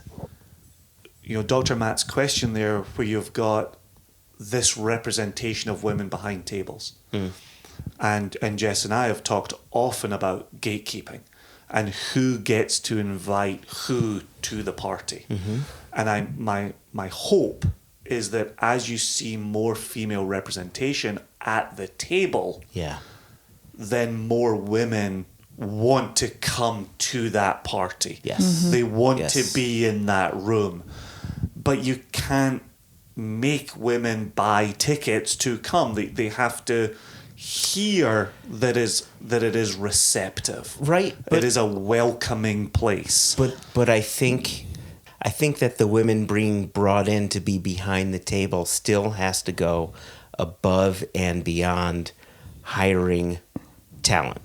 Dr. Matt's question there, where you've got this representation of women behind tables, and Jess and I have talked often about gatekeeping and who gets to invite who to the party, and my hope is that as you see more female representation at the table, Yeah. then more women want to come to that party. Yes. They want Yes. to be in that room. But you can't make women buy tickets to come. They have to hear that it is receptive. Right, It but- is a welcoming place. But I think that the women being brought in to be behind the table still has to go above and beyond hiring talent.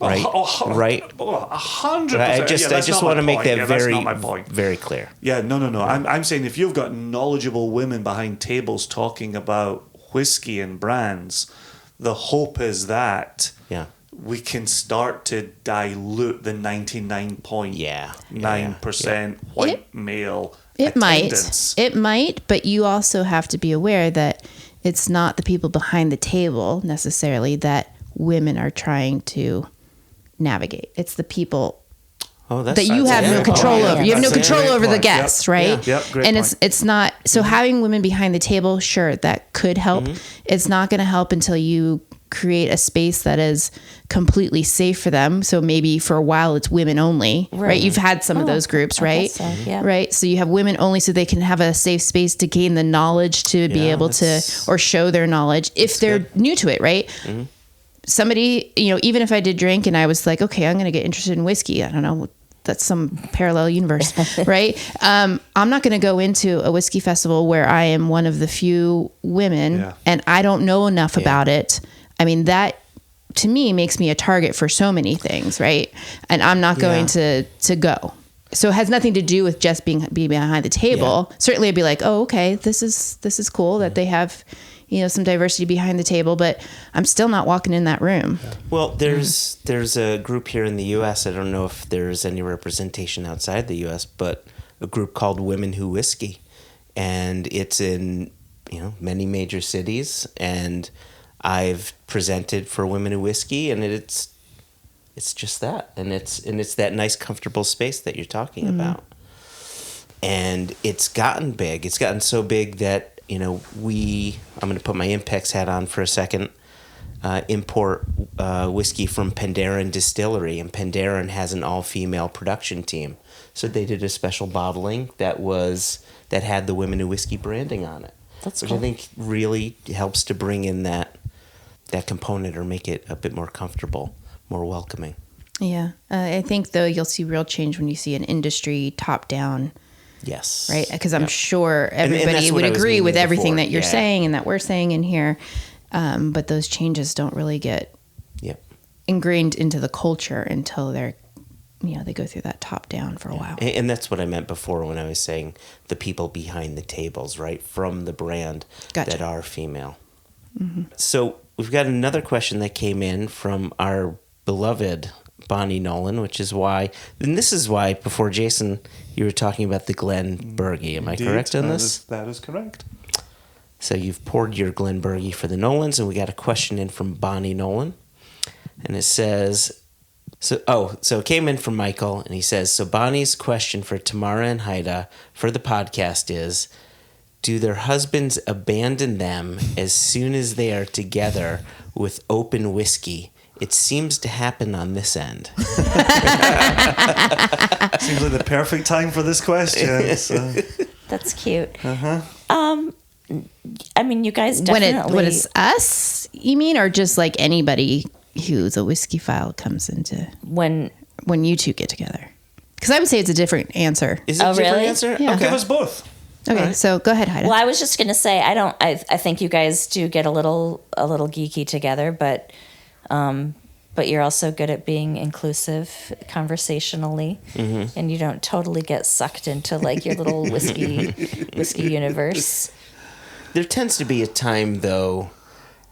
Right? Right? 100%. I just want to make that that's very not my point. very clear. Yeah, no. I'm saying if you've got knowledgeable women behind tables talking about whiskey and brands, the hope is that Yeah. we can start to dilute the 99.9% white male It attendance. might, but you also have to be aware that it's not the people behind the table necessarily that women are trying to navigate. It's the people Oh, that's that you have no control over. You have no control over the guests, right? Yep, great and point. it's not so having women behind the table, sure, that could help. It's not going to help until you create a space that is completely safe for them. So maybe for a while it's women only, right? You've had some of those groups, I right? guess so, yeah. Right. So you have women only so they can have a safe space to gain the knowledge to be Yeah, able to that's- or show their knowledge if they're new to it, right? Somebody, even if I did drink and I was like, okay, I'm going to get interested in whiskey. I don't know. That's some parallel universe, right? I'm not going to go into a whiskey festival where I am one of the few women Yeah. and I don't know enough about it. I mean, that to me makes me a target for so many things, right? And I'm not going to go. So it has nothing to do with just being behind the table. Certainly I'd be like, oh, okay, this is cool that they have, some diversity behind the table, but I'm still not walking in that room. Well, there's a group here in the U.S. I don't know if there's any representation outside the U.S., but a group called Women Who Whiskey, and it's in many major cities, and I've presented for Women Who Whiskey, and it's just that, and it's that nice comfortable space that you're talking about, and it's gotten big. It's gotten so big that I'm going to put my Impex hat on for a second. Import whiskey from Penderyn Distillery, and Penderyn has an all-female production team. So they did a special bottling that had the Women Who Whiskey branding on it. That's which cool. I think really helps to bring in that component or make it a bit more comfortable, more welcoming. Yeah. I think, though, you'll see real change when you see an industry top-down. Yes. Right? Because I'm sure everybody that's what would I was agree with meaning everything before. that you're saying and that we're saying in here. But those changes don't really get ingrained into the culture until they go through that top down for a while. And that's what I meant before when I was saying the people behind the tables, right? From the brand that are female. Mm-hmm. So we've got another question that came in from our beloved Bonnie Nolan, this is why before, Jason, you were talking about the Glenbergie. Am I correct on this? That is correct. So you've poured your Glenbergie for the Nolans, and we got a question in from Bonnie Nolan. And it says, so it came in from Michael, and he says, so Bonnie's question for Tamara and Heide for the podcast is, do their husbands abandon them as soon as they are together with open whiskey? It seems to happen on this end. Seems like the perfect time for this question. So. That's cute. Uh-huh. I mean, you guys definitely... When it's us, you mean, or just like anybody who's a whiskey file comes into... When you two get together? Because I would say it's a different answer. Is it a different really? answer? Yeah. Okay. Give us both. Okay, so go ahead, Heide. Well, I was just going to say, I think you guys do get a little geeky together, but you're also good at being inclusive conversationally, and you don't totally get sucked into like your little whiskey universe. There tends to be a time, though,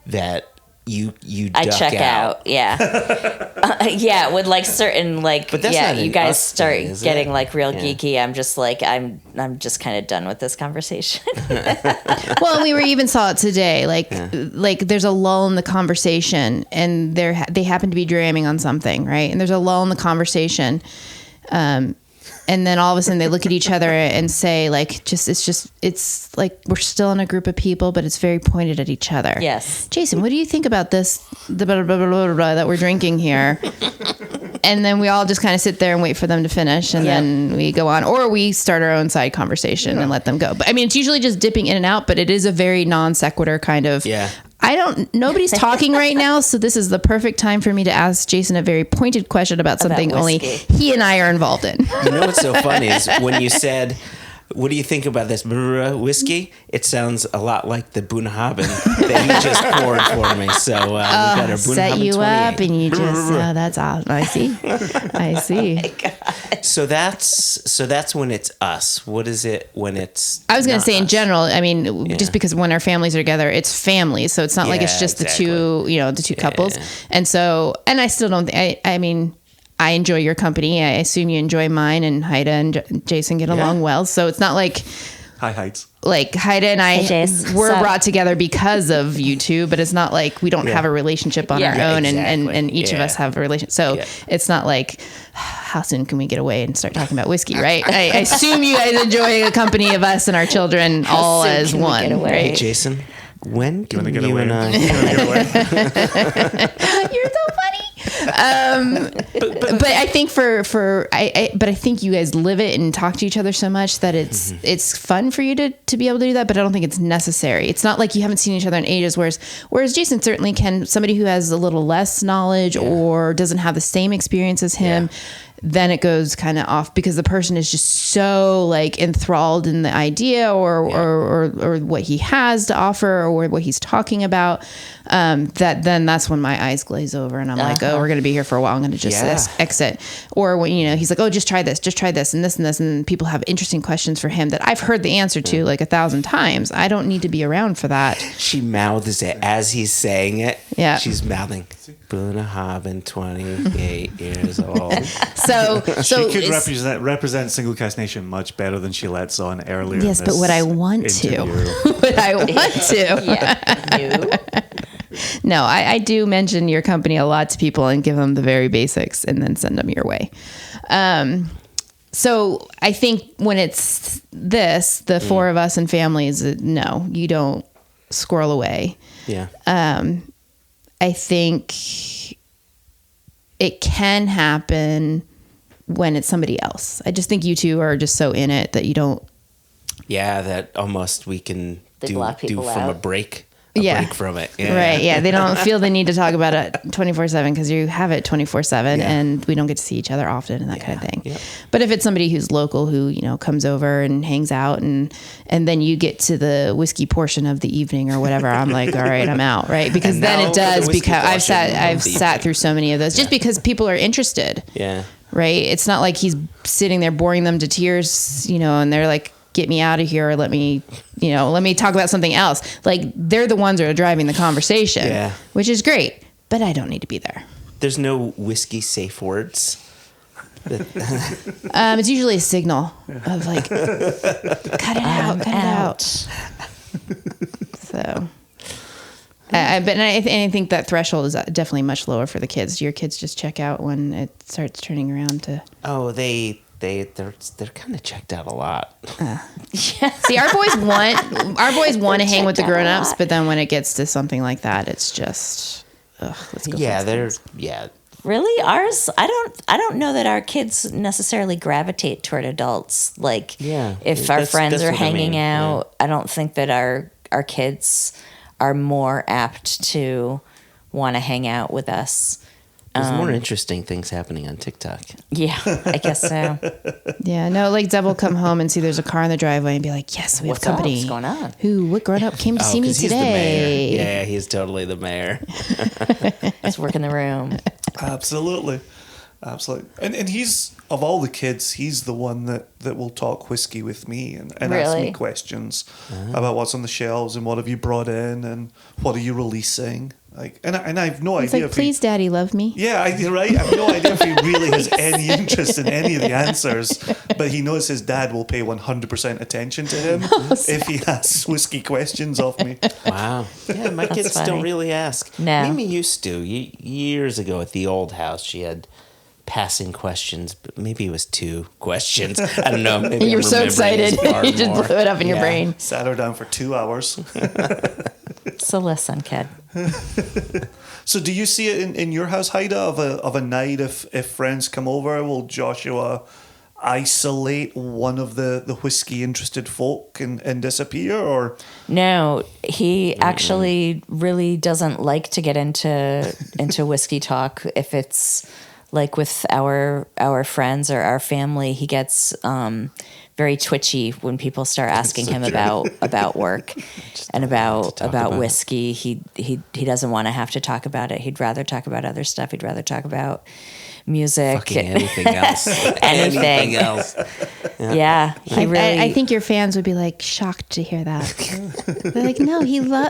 that you I duck check out. Yeah, with like certain like, But that's not you an guys us start thing, is getting it? like real geeky. I'm just like I'm just kind of done with this conversation. Well, we even saw it today. Like there's a lull in the conversation, and they happen to be dramming on something, right? And there's a lull in the conversation, and then all of a sudden they look at each other and say, like, it's like we're still in a group of people, but it's very pointed at each other. Yes. Jason, what do you think about this, the blah, blah, blah, blah, blah, that we're drinking here? And then we all just kind of sit there and wait for them to finish, and then we go on, or we start our own side conversation and let them go. But I mean, it's usually just dipping in and out, but it is a very non sequitur kind of. Yeah. Nobody's talking right now, so this is the perfect time for me to ask Jason a very pointed question about something only he and I are involved in. You know what's so funny is when you said, what do you think about this whiskey? It sounds a lot like the Bunnahabhain that he just poured for me. So we got our Bunnahabhain set you 28. up, and you just that's awesome. I see. So that's when it's us. What is it when it's? I was going to not say in us? general. I mean, just because when our families are together, it's family, so it's not like it's just the two couples. And so, and I still don't. I mean, I enjoy your company. I assume you enjoy mine, and Heide and Jason get along well. So it's not like Hi, Heights. like Heide and I Jace. were Sup? brought together because of you two, but it's not like we don't have a relationship on our own, exactly. and each of us have a relationship. So it's not like, how soon can we get away and start talking about whiskey, right? I assume you guys enjoy a company of us and our children all soon as can we one, get away? Hey, right? Jason, when can Get you away. and I? You're so funny. But I think but I think you guys live it and talk to each other so much that it's fun for you to be able to do that. But I don't think it's necessary. It's not like you haven't seen each other in ages. Whereas Jason certainly can. Somebody who has a little less knowledge or doesn't have the same experience as him. then it goes kind of off because the person is just so like enthralled in the idea or what he has to offer or what he's talking about, that then that's when my eyes glaze over and I'm like, oh, we're going to be here for a while. I'm going to just exit. Or when, he's like, oh, just try this and this and this. And people have interesting questions for him that I've heard the answer to like 1,000 times. I don't need to be around for that. She mouths it as he's saying it. Yeah. She's mouthing, Bruna Haben, 28 years old. So she could represent Single Cask Nation much better than she lets on earlier. Yes, but would I want to? Would I want to? Yeah. No, I do mention your company a lot to people and give them the very basics and then send them your way. So I think when it's the four of us and families, no, you don't squirrel away. Yeah. I think it can happen when it's somebody else. I just think you two are just so in it that you don't. Yeah, that almost we can do from a break. Break from it. Yeah. Right. Yeah. They don't feel the need to talk about it 24/7 because you have it 24/7 and we don't get to see each other often and that kind of thing. Yep. But if it's somebody who's local who, comes over and hangs out and then you get to the whiskey portion of the evening or whatever, I'm like, all right, I'm out. Right. Because then it does because I've sat through so many of those just because people are interested. Yeah. Right. It's not like he's sitting there boring them to tears, and they're like, get me out of here or let me talk about something else. Like they're the ones that are driving the conversation, which is great, but I don't need to be there. There's no whiskey safe words. It's usually a signal of like, cut it out. So, I think that threshold is definitely much lower for the kids. Do your kids just check out when it starts turning around to? Oh, they're kind of checked out a lot. See, our boys want to hang with the grown-ups, but then when it gets to something like that, it's just let's go. Yeah, Really? Ours, I don't know that our kids necessarily gravitate toward adults. Like if our friends are hanging out, I don't think that our kids are more apt to want to hang out with us. There's more interesting things happening on TikTok. Yeah, I guess so. Yeah, no, like Deb will come home and see there's a car in the driveway and be like, yes, we have company. What's going on? What grown up came to see me today? He's the mayor. Yeah, he's totally the mayor. He's working the room. Absolutely. And he's, of all the kids, he's the one that will talk whiskey with me and ask me questions about what's on the shelves and what have you brought in and what are you releasing. And I have no idea. Like, please, Daddy, love me. Yeah, right. I have no idea if he really has any interest in any of the answers, but he knows his dad will pay 100% attention to him if he asks whiskey questions of me. Wow. Yeah, my kids don't really ask. No. Mimi used to. Years ago at the old house, she had passing questions, but maybe it was 2 questions. I don't know. Maybe you were so excited. You just blew it up in your brain. Sat her down for 2 hours. So listen, kid. So do you see it in your house, Heide, of a night if friends come over, will Joshua isolate one of the whiskey interested folk and disappear, or? No, he actually really doesn't like to get into whiskey talk. If it's like with our friends or our family, he gets very twitchy when people start asking him about work and about whiskey. He doesn't want to have to talk about it. He'd rather talk about other stuff. He'd rather talk about music. Fucking anything else. Anything else. Yeah. I think your fans would be like shocked to hear that. They're like, no,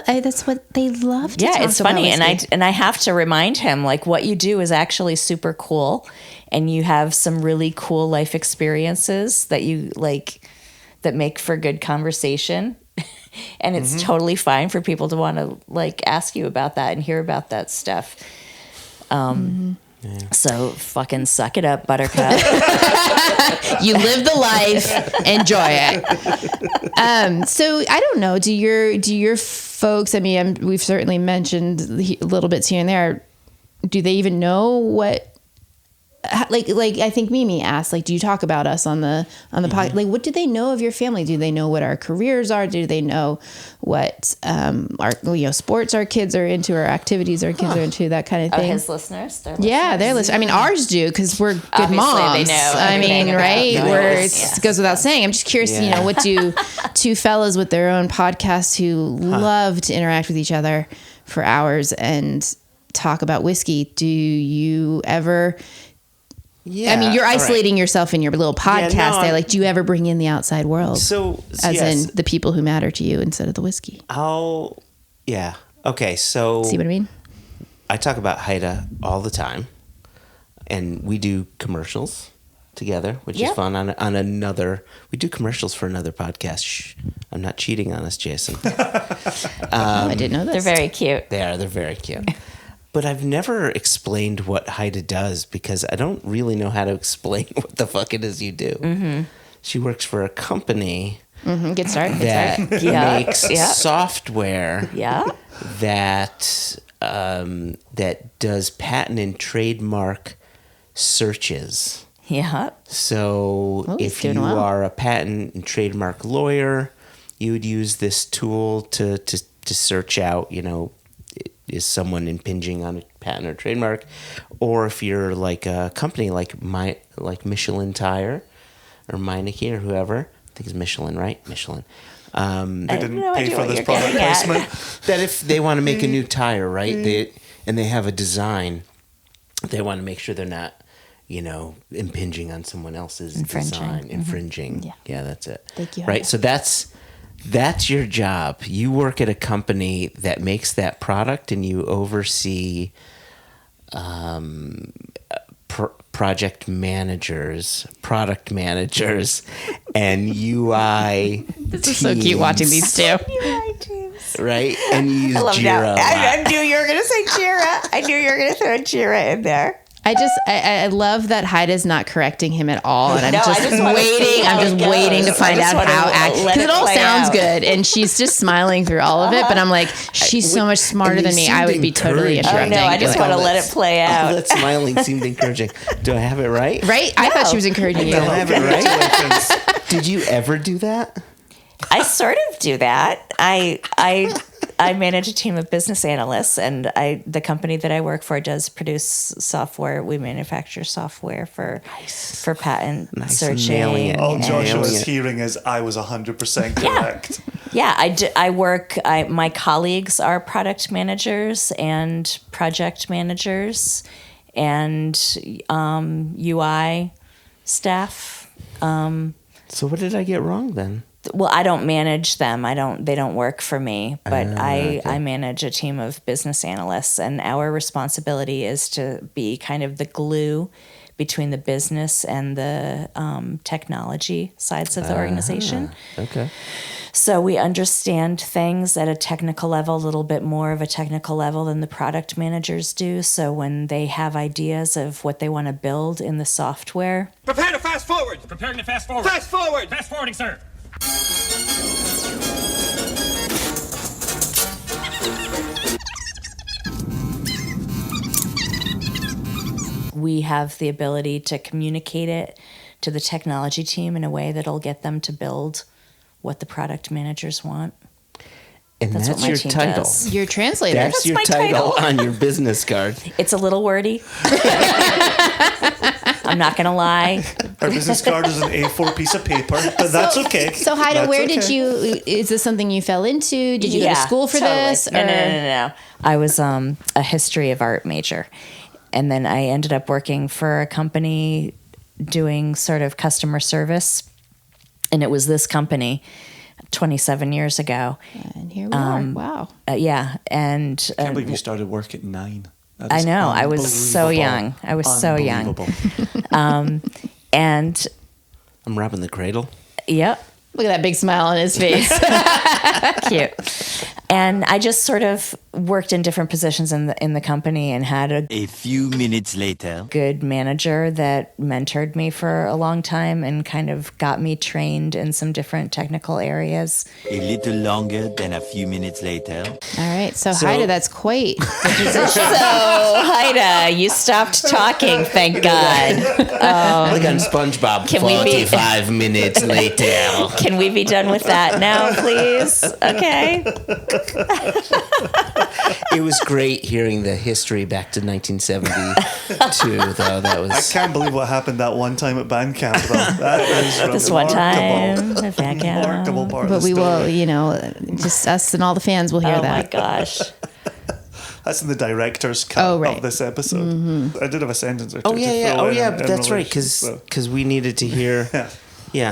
that's what they love to talk about. It's funny. Whiskey. And I have to remind him, like, what you do is actually super cool. And you have some really cool life experiences that you like that make for good conversation. And it's totally fine for people to want to like ask you about that and hear about that stuff. So fucking suck it up, Buttercup. You live the life, enjoy it. So I don't know. Do your folks? I mean, we've certainly mentioned little bits here and there. Do they even know what like I think Mimi asked, like, do you talk about us on the podcast? Like, what do they know of your family? Do they know what our careers are? Do they know what our sports our kids are into, or activities our kids are into, that kind of thing? His listeners? Yeah, they're listening. I mean, ours do, because we're good Obviously, moms. they know I mean, everything right? about Where yours. it goes without saying. I'm just curious, Yeah. what do two fellas with their own podcasts who love to interact with each other for hours and talk about whiskey, do you ever... Yeah. I mean, you're all right. isolating yourself in your little podcast no, there. Like, do you ever bring in the outside world? So, as yes, in the people who matter to you instead of the whiskey. yeah. Okay, so See what I mean? I talk about Heide all the time, and we do commercials together, which is fun. On another, we do commercials for another podcast. Shh, I'm not cheating on us, Jason. I didn't know this. They're very cute. They're very cute. But I've never explained what Heide does, because I don't really know how to explain what the fuck it is you do. Mm-hmm. She works for a company Good start. that Yeah. makes Yeah. software Yeah. that does patent and trademark searches. Yeah. So Oh, he's if you doing well. are a patent and trademark lawyer, you would use this tool to search out, is someone impinging on a patent or trademark? Or if you're like a company like Michelin Tire or Meineke or whoever, I think it's Michelin, right? Michelin. They didn't no pay idea for what this you're product getting at. placement. That if they want to make a new tire, right? They have a design. They want to make sure they're not, impinging on someone else's Infringing. design, infringing. Yeah. Yeah, that's it. Thank you, Right. Heide. So that's your job. You work at a company that makes that product, and you oversee project managers, product managers, and UI. This is so cute watching these two. Right? And you use I love Jira. that. a lot. I knew you were going to say Jira. I knew you were going to throw Jira in there. I love that Heide's not correcting him at all, and I'm No, I just just wanna see waiting. how I'm just it waiting to goes. find I just out wanna how let because it it all play sounds out. good, and she's just smiling through all of it. But I'm like, she's so much smarter and they than me. seemed I would be totally encouraging. interrupting. No, I just Like, want to let it play All out. that smiling seemed encouraging. Do I have it right? right? I thought she was encouraging Do I you. have it right? Did you ever do that? I sort of do that. I manage a team of business analysts, and the company that I work for does produce software. We manufacture software for patent searching. nailing it. All and- Joshua's hearing is, I was 100% correct. Yeah, I work. My colleagues are product managers and project managers and UI staff. So what did I get wrong then? Well, I don't manage them. They don't work for me, but I manage a team of business analysts, and our responsibility is to be kind of the glue between the business and the technology sides of the organization. Okay. So we understand things at a technical level, a little bit more of a technical level than the product managers do. So when they have ideas of what they want to build in the software, Prepare to fast forward! Preparing to fast forward. Fast forward! Fast forwarding, sir. we have the ability to communicate it to the technology team in a way that'll get them to build what the product managers want. And That's that's, what my your team title. does. Your translator. That's your my title title. on your business card. It's a little wordy. I'm not going to lie. Our business card is an A4 piece of paper, but that's okay. So Heide, That's where did okay. you? Is this something you fell into? Did you go to school for totally. this? No. I was a history of art major, and then I ended up working for a company doing sort of customer service, and it was this company 27 years ago. And here we are. Wow. Yeah, and I can't believe you started work at 9. That I is know. I was so unbelievable. young. I was so young. Unbelievable. And I'm robbing the cradle. yep, Look at that big smile on his face. cute. And I just sort of worked in different positions in the company and had A few minutes later. good manager that mentored me for a long time and kind of got me trained in some different technical areas. A little longer than a few minutes later. All right. So, Heide, that's quite the position. So, Heide, you stopped talking, thank God. Like on SpongeBob, Can we be- 45 minutes later. Can we be done with that now, please? Okay. It was great hearing the history back to 1972, though. That I was... can't believe what happened that one time at band camp. Though. That is This one remarkable. time, back Remarkable out. part But of the we will, story. just us and all the fans will hear Oh my that. gosh. That's in the director's cut Oh, right. of this episode. I did have a sentence or two. Oh, yeah, to yeah. throw Oh, in yeah, but that's right, relation, because so. we needed to hear... Yeah.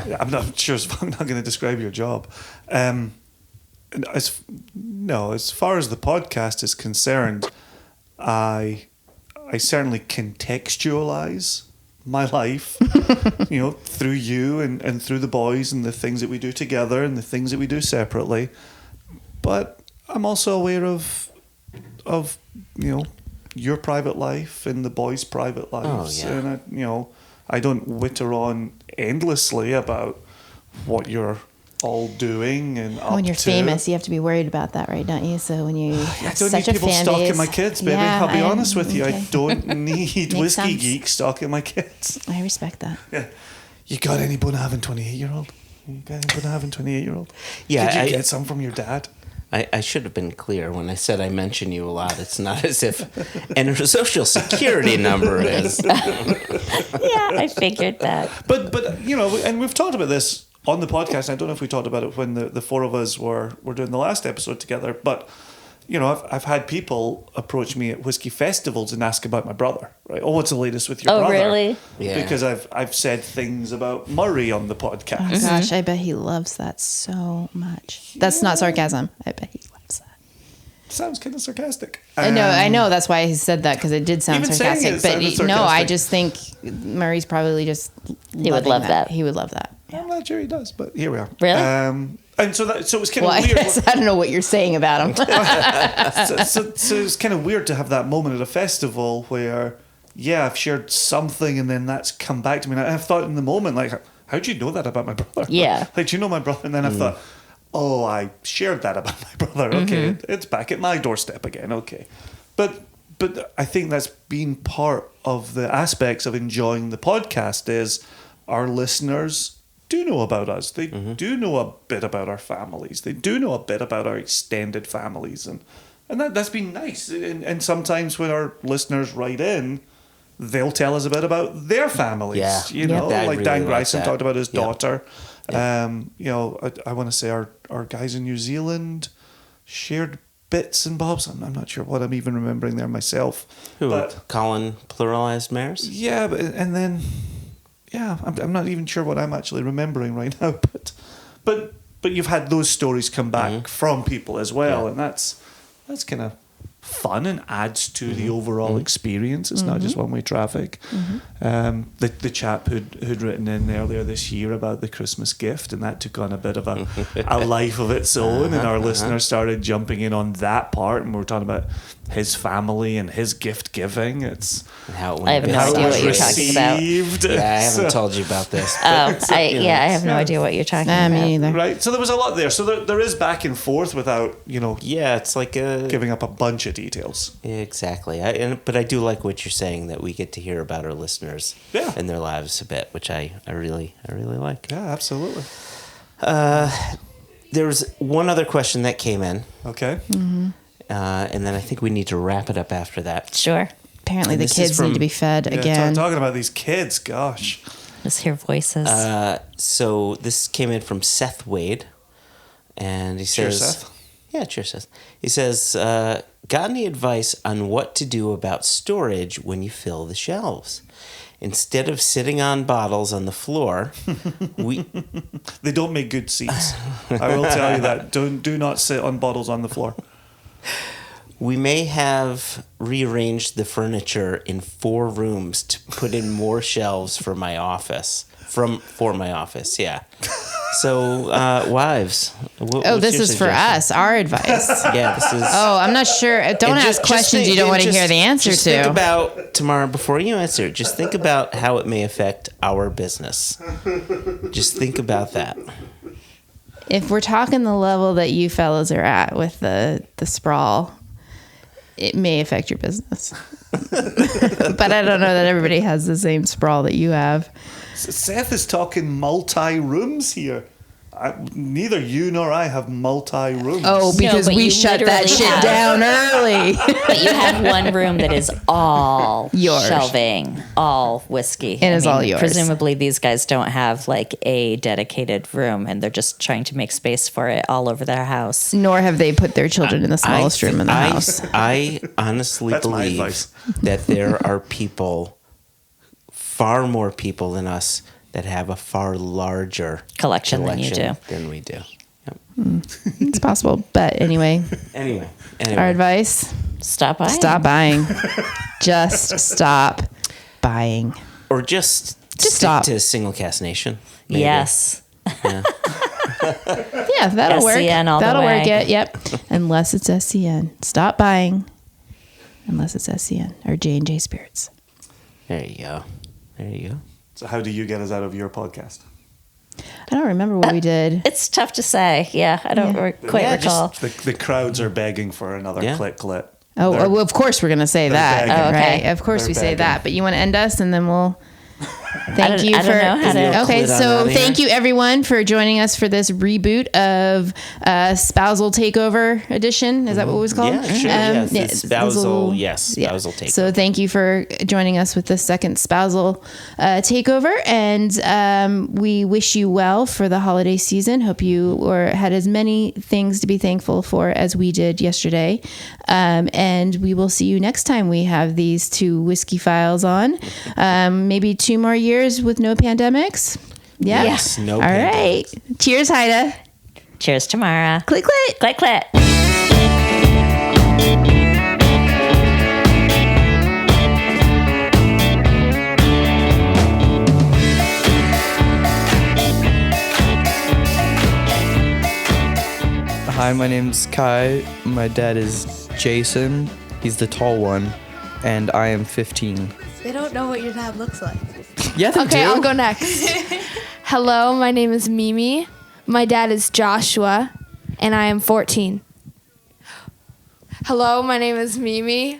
Yeah. I'm not sure. I'm not going to describe your job. As far as the podcast is concerned, I certainly contextualize my life, through you and through the boys and the things that we do together and the things that we do separately. But I'm also aware of your private life and the boys' private lives, Oh, yeah. and I don't witter on endlessly about what you're all doing and up When you're to. famous, you have to be worried about that, right? Don't you? So when you I have don't such need a people fan stalking base, my kids, baby. Yeah, I'll be honest with you. I okay. don't need whiskey sense. geeks stalking my kids. I respect that. Yeah. You got any bone having 28-year-old? You got any bone having 28-year-old? Yeah, Did you I- get some from your dad? I should have been clear when I said I mention you a lot. It's not as if... And her social security number is... Yeah, I figured that. But and we've talked about this on the podcast. I don't know if we talked about it when the four of us were doing the last episode together, but I've had people approach me at whiskey festivals and ask about my brother, right? Oh, what's the latest with your Oh, brother? really? Yeah. Because I've said things about Murray on the podcast. Oh gosh, I bet he loves that so much. That's not sarcasm. I bet he loves that. Sounds kind of sarcastic. I know. That's why he said that, because it did sound Even saying sarcastic. it But sounded no, I sarcastic. just think Murray's probably just He would loving love that. He would love that. I'm not sure he does, but here we are. Really? And so it was kind Well, of I weird. guess I don't know what you're saying about him. So it's kind of weird to have that moment at a festival where, I've shared something and then that's come back to me. And I've thought in the moment, like, how'd you know that about my brother? Yeah. Like, do you know my brother? And then I've thought, oh, I shared that about my brother. Okay, it's back at my doorstep again. Okay. But I think that's been part of the aspects of enjoying the podcast is our listeners do know about us. They do know a bit about our families. They do know a bit about our extended families. And that's been nice. And sometimes when our listeners write in, they'll tell us a bit about their families. Yeah. You know, Dad like really Dan liked Gryson that. talked about his Yeah. daughter. Yeah. I want to say our guys in New Zealand shared bits and bobs. I'm not sure what I'm even remembering there myself. Who? But Colin pluralized mares? yeah, and then I'm not even sure what I'm actually remembering right now. But you've had those stories come back from people as well, Yeah. and that's kind of fun and adds to the overall experience. It's not just one-way traffic. The chap who'd written in earlier this year about the Christmas gift, and that took on a bit of a life of its own, and our listeners started jumping in on that part, and we were talking about his family and his gift giving. It's And how it I have went no how it idea was what you're talking about. received. Yeah, I haven't So- told you about this. Oh, I have no idea what you're talking Nah, about. me neither. Right, so there was a lot there. So there is back and forth without Yeah, it's like a... giving up a bunch of details. Exactly. But I do like what you're saying, that we get to hear about our listeners and their lives a bit, which I really like. Yeah, absolutely. There was one other question that came in, Okay. and then I think we need to wrap it up after that. Sure. Apparently, And the this is kids from- need to be fed Yeah, again. talking about these kids, gosh. Just hear voices. So this came in from Seth Wade, and he Cheers, says... Seth. Yeah, cheers, Seth. He says, got any advice on what to do about storage when you fill the shelves? Instead of sitting on bottles on the floor, we... They don't make good seats. I will tell you that. Do not sit on bottles on the floor. We may have rearranged the furniture in 4 rooms to put in more shelves for my office. For my office, yeah. So, wives. This is for us, our advice. Yeah, this is. Oh, I'm not sure. Don't And ask questions you don't want to hear the answer just to. Think about, Tamara, before you answer, just think about how it may affect our business. Just think about that. If we're talking the level that you fellas are at with the sprawl, it may affect your business. But I don't know that everybody has the same sprawl that you have. Seth is talking multi-rooms here. Neither you nor I have multi-rooms. Oh, because but we you shut that literally shit have- down early. But you have one room that is all Yours. shelving, all whiskey. It is all yours. Presumably these guys don't have like a dedicated room and they're just trying to make space for it all over their house. Nor have they put their children in the smallest room in the house. I honestly That's my believe advice. that there are people, far more people than us, that have a far larger Collection than you do. than we do. Yep. It's possible. But anyway, Anyway. our advice, Stop by. stop buying. Just stop buying. Or just stick stop. to Single Cast Nation. Maybe. Yes. Yeah, that'll work. SCN all the That'll work. way. Yep. Unless it's SCN. Stop buying. Unless it's SCN or J&J Spirits. There you go. There you go. So how do you get us out of your podcast? I don't remember what we did. It's tough to say. Yeah, I don't quite recall. The crowds are begging for another Yeah. clicklet. Oh, well, of course we're going to say that. begging. Oh, okay. Right? Of course They're we say begging. that. But you want to end us and then we'll... I Thank don't- you I for... don't know how to- Okay, Click on so out of thank here. you everyone for joining us for this reboot of Spousal Takeover edition. Is that what it was called? Yeah, sure. Yes, it's spousal. Yes, spousal takeover. So thank you for joining us with the second spousal takeover, and we wish you well for the holiday season. Hope you had as many things to be thankful for as we did yesterday, and we will see you next time we have these two whiskey files on. Maybe 2 more years with no pandemics. Yeah. Yes, no All pandemics. right. Cheers, Heide. Cheers, Tamara. Click, click. Click, click. Hi, my name's Kai. My dad is Jason. He's the tall one, and I am 15. They don't know what your dad looks like. Yeah, they Okay, do. I'll go next. Hello, my name is Mimi. My dad is Joshua, and I am 14. Hello, my name is Mimi.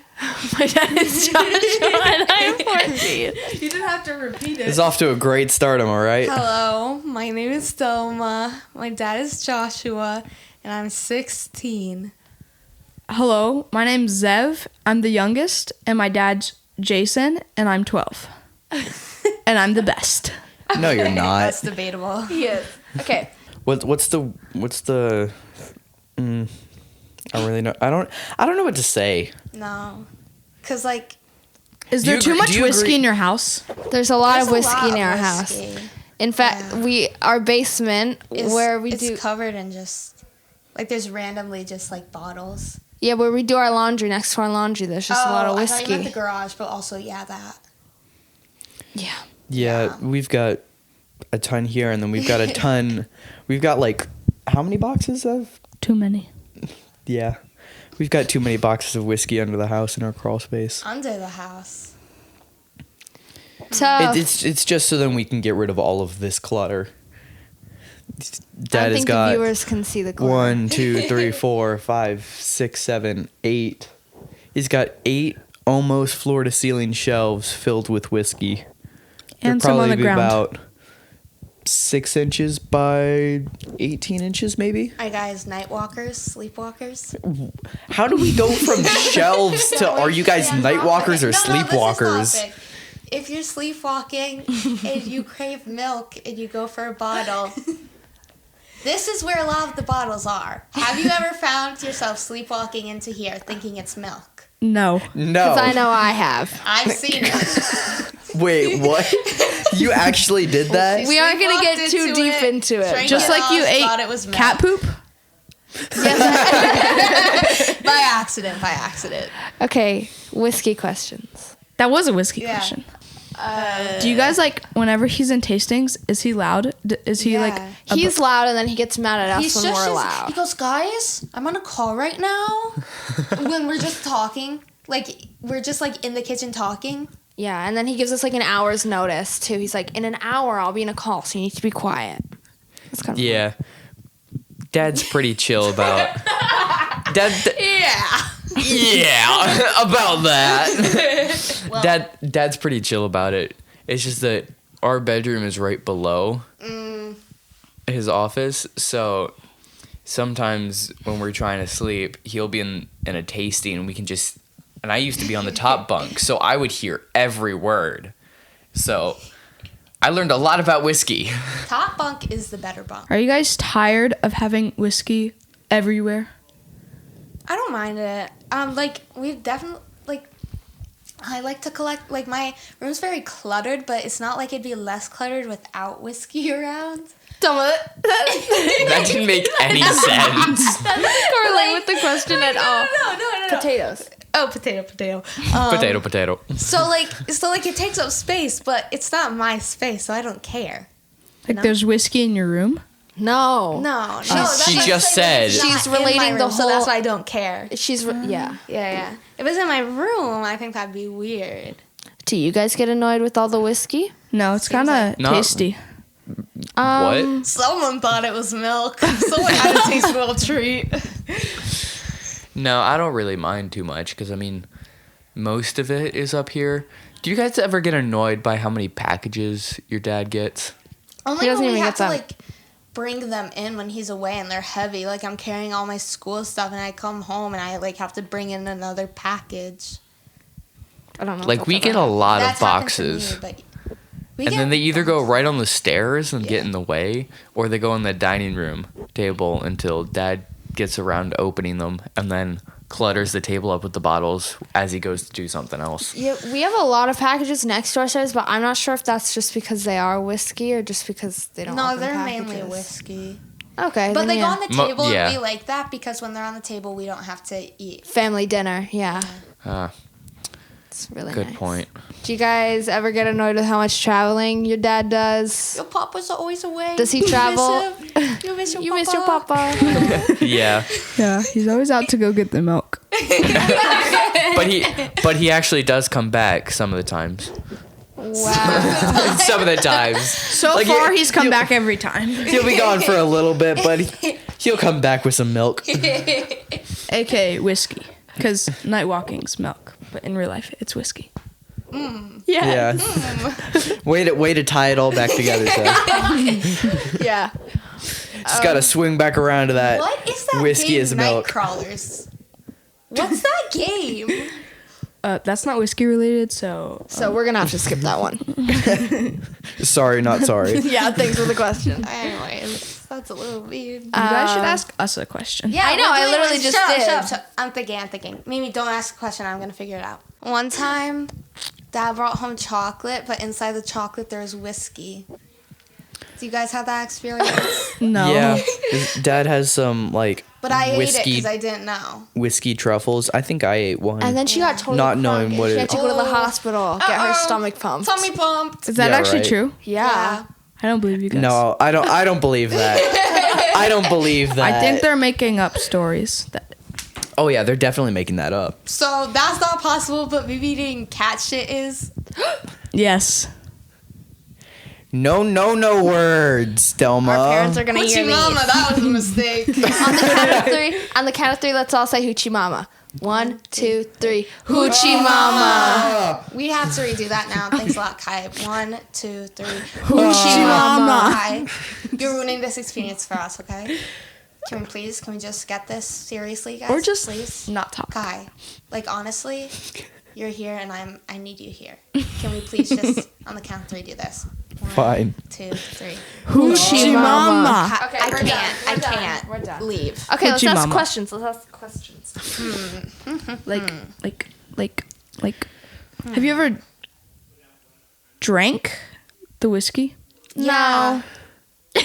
My dad is Joshua, and I am 14. You didn't have to repeat it. It's off to a great start, am I right? Hello, my name is Thelma. My dad is Joshua, and I'm 16. Hello, my name's Zev. I'm the youngest, and my dad's Jason, and I'm 12. And I'm the best. No, you're not. That's debatable. He is. Okay. What's the? I don't really know. I don't know what to say. No. Because, like, Is there Do too you much agree- whiskey in your house? There's a lot there's of a whiskey lot in of our house. whiskey. In fact, Yeah. our basement It's- where we it's do covered in just, like, there's randomly just, like, bottles. where we do our laundry, next to our laundry, there's just a lot of I thought you meant whiskey. the garage, but also, yeah, that. Yeah. Yeah, we've got a ton here, and then we've got a ton. We've got like how many boxes of? Too many. Yeah, we've got too many boxes of whiskey under the house in our crawl space. Under the house. Tough. It's just so then we can get rid of all of this clutter. I Dad don't has think the got viewers can see the glow. 1, 2, 3, 4, 5, 6, 7, 8. He's got 8 almost floor to ceiling shelves filled with whiskey. And They're some on the probably ground. about 6 inches by 18 inches, maybe. Are you guys night walkers, sleepwalkers? How do we go from shelves to are you guys Yeah, night walkers or topic. No, sleepwalkers? this is topic. If you're sleepwalking and you crave milk and you go for a bottle, this is where a lot of the bottles are. Have you ever found yourself sleepwalking into here thinking it's milk? No. No. Because I know I have. I've seen it. Wait, what? You actually did that? We aren't going to get Sleepwalked too into deep into it. drank Just it like all, you ate thought it was milk. cat poop? By accident. Okay, whiskey questions. That was a whiskey Yeah. question. Do you guys like whenever he's in tastings? Is he loud? Is he like? He's loud, and then he gets mad at us when we're loud. He goes, guys, I'm on a call right now. When we're just talking, like we're just like in the kitchen talking. Yeah, and then he gives us like an hour's notice too. He's like, in an hour I'll be in a call, so you need to be quiet. That's kind of Yeah. Dad's pretty chill about. Dad. Yeah, about that. Dad's pretty chill about it. It's just that our bedroom is right below his office, so sometimes when we're trying to sleep, he'll be in a tasting, and we can just. And I used to be on the top bunk, so I would hear every word. So I learned a lot about whiskey. Top bunk is the better bunk. Are you guys tired of having whiskey everywhere? I don't mind it. Like we've definitely like. I like to collect. Like my room's very cluttered, but it's not like it'd be less cluttered without whiskey around. That didn't make any sense. That doesn't correlate with the question at all. No. Potatoes. Oh, potato. Potato. So it takes up space, but it's not my space, so I don't care. Like there's whiskey in your room? No. No. She just said. She's relating the so whole. that's why I don't care. Yeah. Yeah. If it was in my room, I think that'd be weird. Do you guys get annoyed with all the whiskey? No, it's kind of No. tasty. What? Someone thought it was milk. Someone had a taste well treat. No, I don't really mind too much because, I mean, most of it is up here. Do you guys ever get annoyed by how many packages your dad gets? Only doesn't when we even have get to them. like bring them in when he's away and they're heavy. Like I'm carrying all my school stuff and I come home and I like have to bring in another package. I don't know. Like, we get a lot of That's happened to boxes. me, but we And get then they either go boxes. right on the stairs and get in the way, or they go on the dining room table until Dad gets around to opening them and then clutters the table up with the bottles as he goes to do something else. Yeah, we have a lot of packages next to ourselves, but I'm not sure if that's just because they are whiskey or just because they don't. No, open they're packages. mainly whiskey. Okay, But then they go yeah. on the table yeah. and be like that because when they're on the table, we don't have to eat. Family dinner. Yeah, it's really Good nice. point. Do you guys ever get annoyed with how much traveling your dad does? Your papa's always away. Does he travel? You miss your You papa. miss your papa. Yeah. Yeah, he's always out to go get the milk. But he actually does come back some of the times. Wow. Some of the times. So Like, far, he's come back every time. He'll be gone for a little bit, but he'll come back with some milk. AKA whiskey. Because night walking's milk, but in real life, it's whiskey. Yeah. Way to tie it all back together, Seth. Yeah. Just gotta swing back around to that. What is that Whiskey game, is milk. Nightcrawlers? What's that game? That's not whiskey related, so. So we're gonna have to skip that one. Sorry, not sorry. Yeah. Thanks for the question. Anyways, that's a little weird. You guys should ask us a question. Yeah, I know, we're I doing literally this. just did. Shut up. I'm thinking. Mimi, don't ask a question. I'm going to figure it out. One time, Dad brought home chocolate, but inside the chocolate there was whiskey. Do you guys have that experience? No. Yeah. His dad has some, like, But I ate it whiskey because I didn't know. whiskey truffles. I think I ate one. And then she got totally Not knowing crunk, what and she it- had to go to the Oh. hospital, get her stomach pumped. Tummy pumped. Is that Yeah, actually right. true? Yeah. I don't believe you guys. No, I don't believe that. I don't believe that. I think they're making up stories. Oh yeah, they're definitely making that up. So that's not possible, but maybe eating cat shit is. Yes. No words, Delma. Our parents are gonna Hoochie hear mama, these. that was a mistake. On the count of three, let's all say hoochie mama. 1, 2, 3. Hoochie mama. We have to redo that now. Thanks a lot, Kai. 1, 2, 3. Hoochie mama. Kai, you're ruining this experience for us, okay? Can we just get this seriously, guys? Or just please not talk. Kai, like honestly, you're here and I need you here. Can we please just on the count of 3 do this? 1, Fine. 2, 3. Hoochie mama. Kai, Okay, I we're can't. done. I We're done. can't. We're done. Leave. Okay, let's Hoochie ask mama. questions. Let's ask questions. Like. Have you ever drank the whiskey? Yeah. Yeah,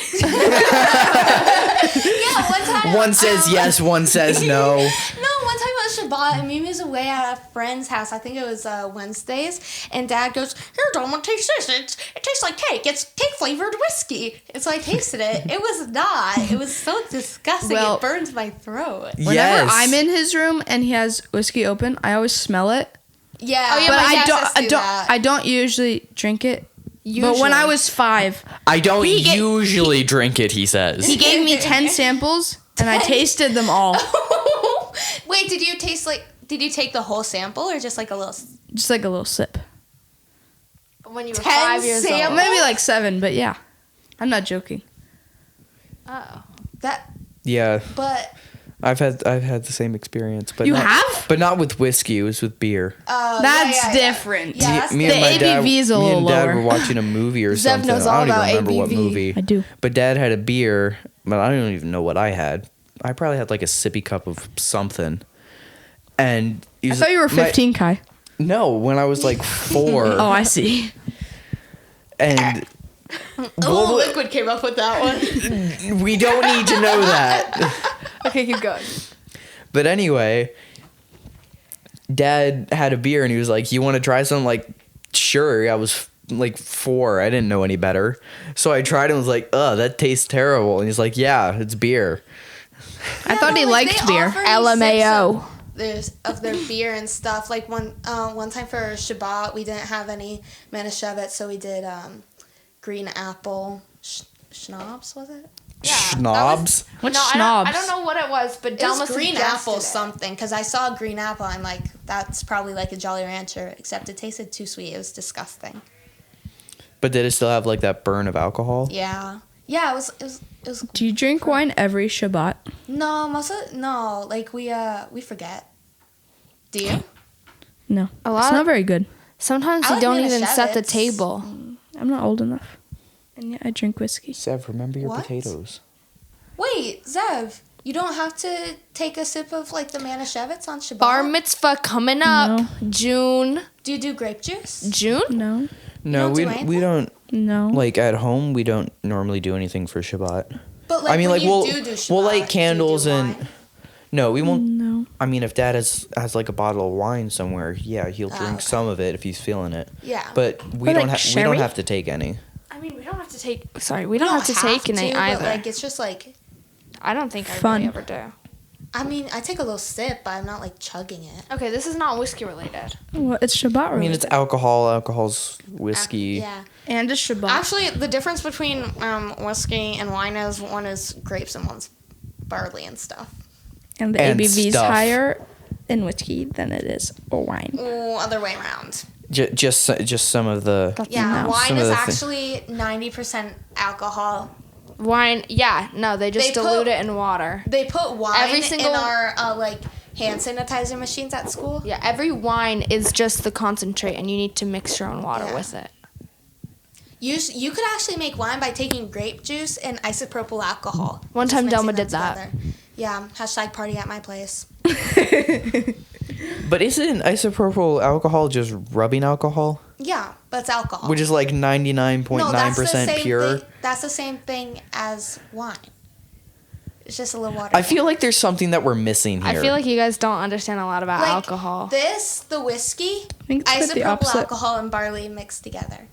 one time. One says yes, one says no. No, one time I was Shabbat, and Mimi was away at a friend's house. I think it was Wednesdays. And Dad goes, "Here, Doma, taste this. It tastes like cake. It's cake-flavored whiskey." And so I tasted it. It was not. It was so disgusting. Well, it burns my throat. Whenever I'm in his room and he has whiskey open, I always smell it. Yeah. Oh, yeah, But my I dad don't. does I don't usually drink it. But when I was 5, I don't He ga- usually drink it, he says. he gave me 10 samples and I tasted them all. Wait, did you take the whole sample or just like a little? Just like a little sip. When you were 10 5 years old. samples? Maybe like 7, but yeah. I'm not joking. Oh. That, Yeah, but I've had the same experience, but You not, have? but not with whiskey. It was with beer. That's different. Yeah, that's me The and my dad, ABV is a me little and Dad lower. were watching a movie or Zev something. knows all I don't even about remember what ABV. movie. I do. But Dad had a beer, but I don't even know what I had. I probably had like a sippy cup of something. And he I was- thought you were my- 15, Kai. No, when I was like 4. Oh, I see. And Oh, Liquid came up with that one. we don't need to know that. Okay, keep going. But anyway, Dad had a beer and he was like, "You want to try something?" Like, sure. I was like 4. I didn't know any better. So I tried and was like, "Oh, that tastes terrible." And he's like, "Yeah, it's beer." I thought he liked beer. LMAO. Of their beer and stuff. Like one time for Shabbat, we didn't have any Manischewitz, so we did green apple schnapps, was it? Schnapps? What's No, schnapps? I don't know what it was, but It Delma was green suggested apple it. something, because I saw green apple, I'm like, that's probably like a Jolly Rancher, except it tasted too sweet. It was disgusting. But did it still have like that burn of alcohol? Yeah. Yeah, it was Do you drink wine every Shabbat? no, like we forget. Do you? No. A lot It's of- not very good. Sometimes I you like don't even set the Manischewitz. table. I'm not old enough. And yet I drink whiskey. Sev, remember your What? potatoes. Wait, Zev, you don't have to take a sip of like the Manischewitz on Shabbat? Bar mitzvah coming up. No. June. Do you do grape juice? June? No. No, don't we do we anything? don't No. like at home. We don't normally do anything for Shabbat. But like, I mean, when like you we'll do Shabbat, we'll do you light candles do and wine? no, we won't. No. I mean, if Dad has like a bottle of wine somewhere, yeah, he'll drink okay. some of it if he's feeling it. Yeah. But we Or, don't like, we don't sherry? have to take any. I mean, we don't have to take. Sorry, we don't You have to take any but, either. like, it's just like, I don't think I Fun. really ever do. I mean, I take a little sip, but I'm not like chugging it. Okay, this is not whiskey related. Well, it's Shabbat. I mean, it's alcohol. Alcohol's whiskey. Yeah. and it's Shabbat. Actually, the difference between whiskey and wine is one is grapes and one's barley and stuff. and the and ABV is stuff. higher in whiskey than it is or wine. Ooh, other way around. Just some of the. Yeah, No. wine Some of is the actually 90% alcohol. Wine, yeah, no, they just They dilute put- it in water. They put wine Every single- in our like hand sanitizer machines at school. Yeah, every wine is just the concentrate, and you need to mix your own water Yeah. with it. You could actually make wine by taking grape juice and isopropyl alcohol. One Just time mixing Delma them did that. together. Yeah, hashtag party at my place. But isn't isopropyl alcohol just rubbing alcohol, Yeah, but it's alcohol. which is like 99.9% pure? That's the same thing as wine. It's just a little water. I feel like there's something that we're missing I here. feel like you guys don't understand a lot about like alcohol. the whiskey, think it's quite the isopropyl opposite. alcohol and barley mixed together.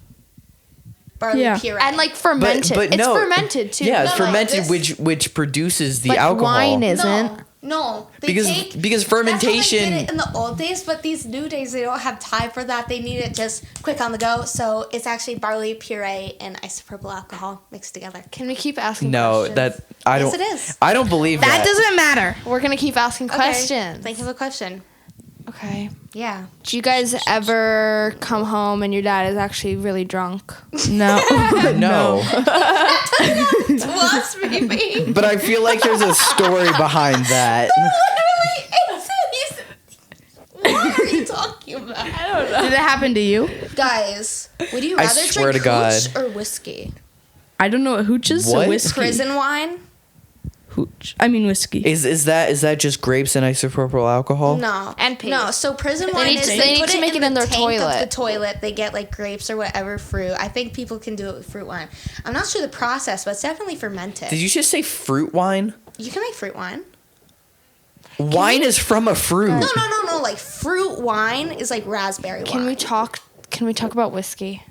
Barley Yeah. puree. And like fermented. but It's no. fermented too. Yeah, it's No, like fermented, this- which produces the But alcohol. wine isn't. No, they Because- take, because That's how they fermentation- did it in the old days, but these new days they don't have time for that. They need it just quick on the go. So it's actually barley puree and isopropyl alcohol mixed together. Can we keep asking No, questions? that I Yes, don't. it is. I don't believe that. That doesn't matter. We're going to keep asking Okay, questions. Think of a question. Okay. Yeah. Do you guys ever come home and your dad is actually really drunk? No. No, To us, maybe. but I feel like there's a story behind that. What are you talking about? Did it happen to you? Guys, would you I rather swear drink to God. hooch or whiskey? I don't know what hooch is. What? So whiskey. Prison wine? Hooch. I mean whiskey. Is that just grapes and isopropyl alcohol? No. And pee. No, so prison wine need is to- they they need put to it make in it in the their tank of toilet. the toilet. They get like grapes or whatever fruit. I think people can do it with fruit wine. I'm not sure the process, but it's definitely fermented. Did you just say fruit wine? You can make fruit wine. Wine is from a fruit. No. Like fruit wine is like raspberry wine. Can we talk about whiskey?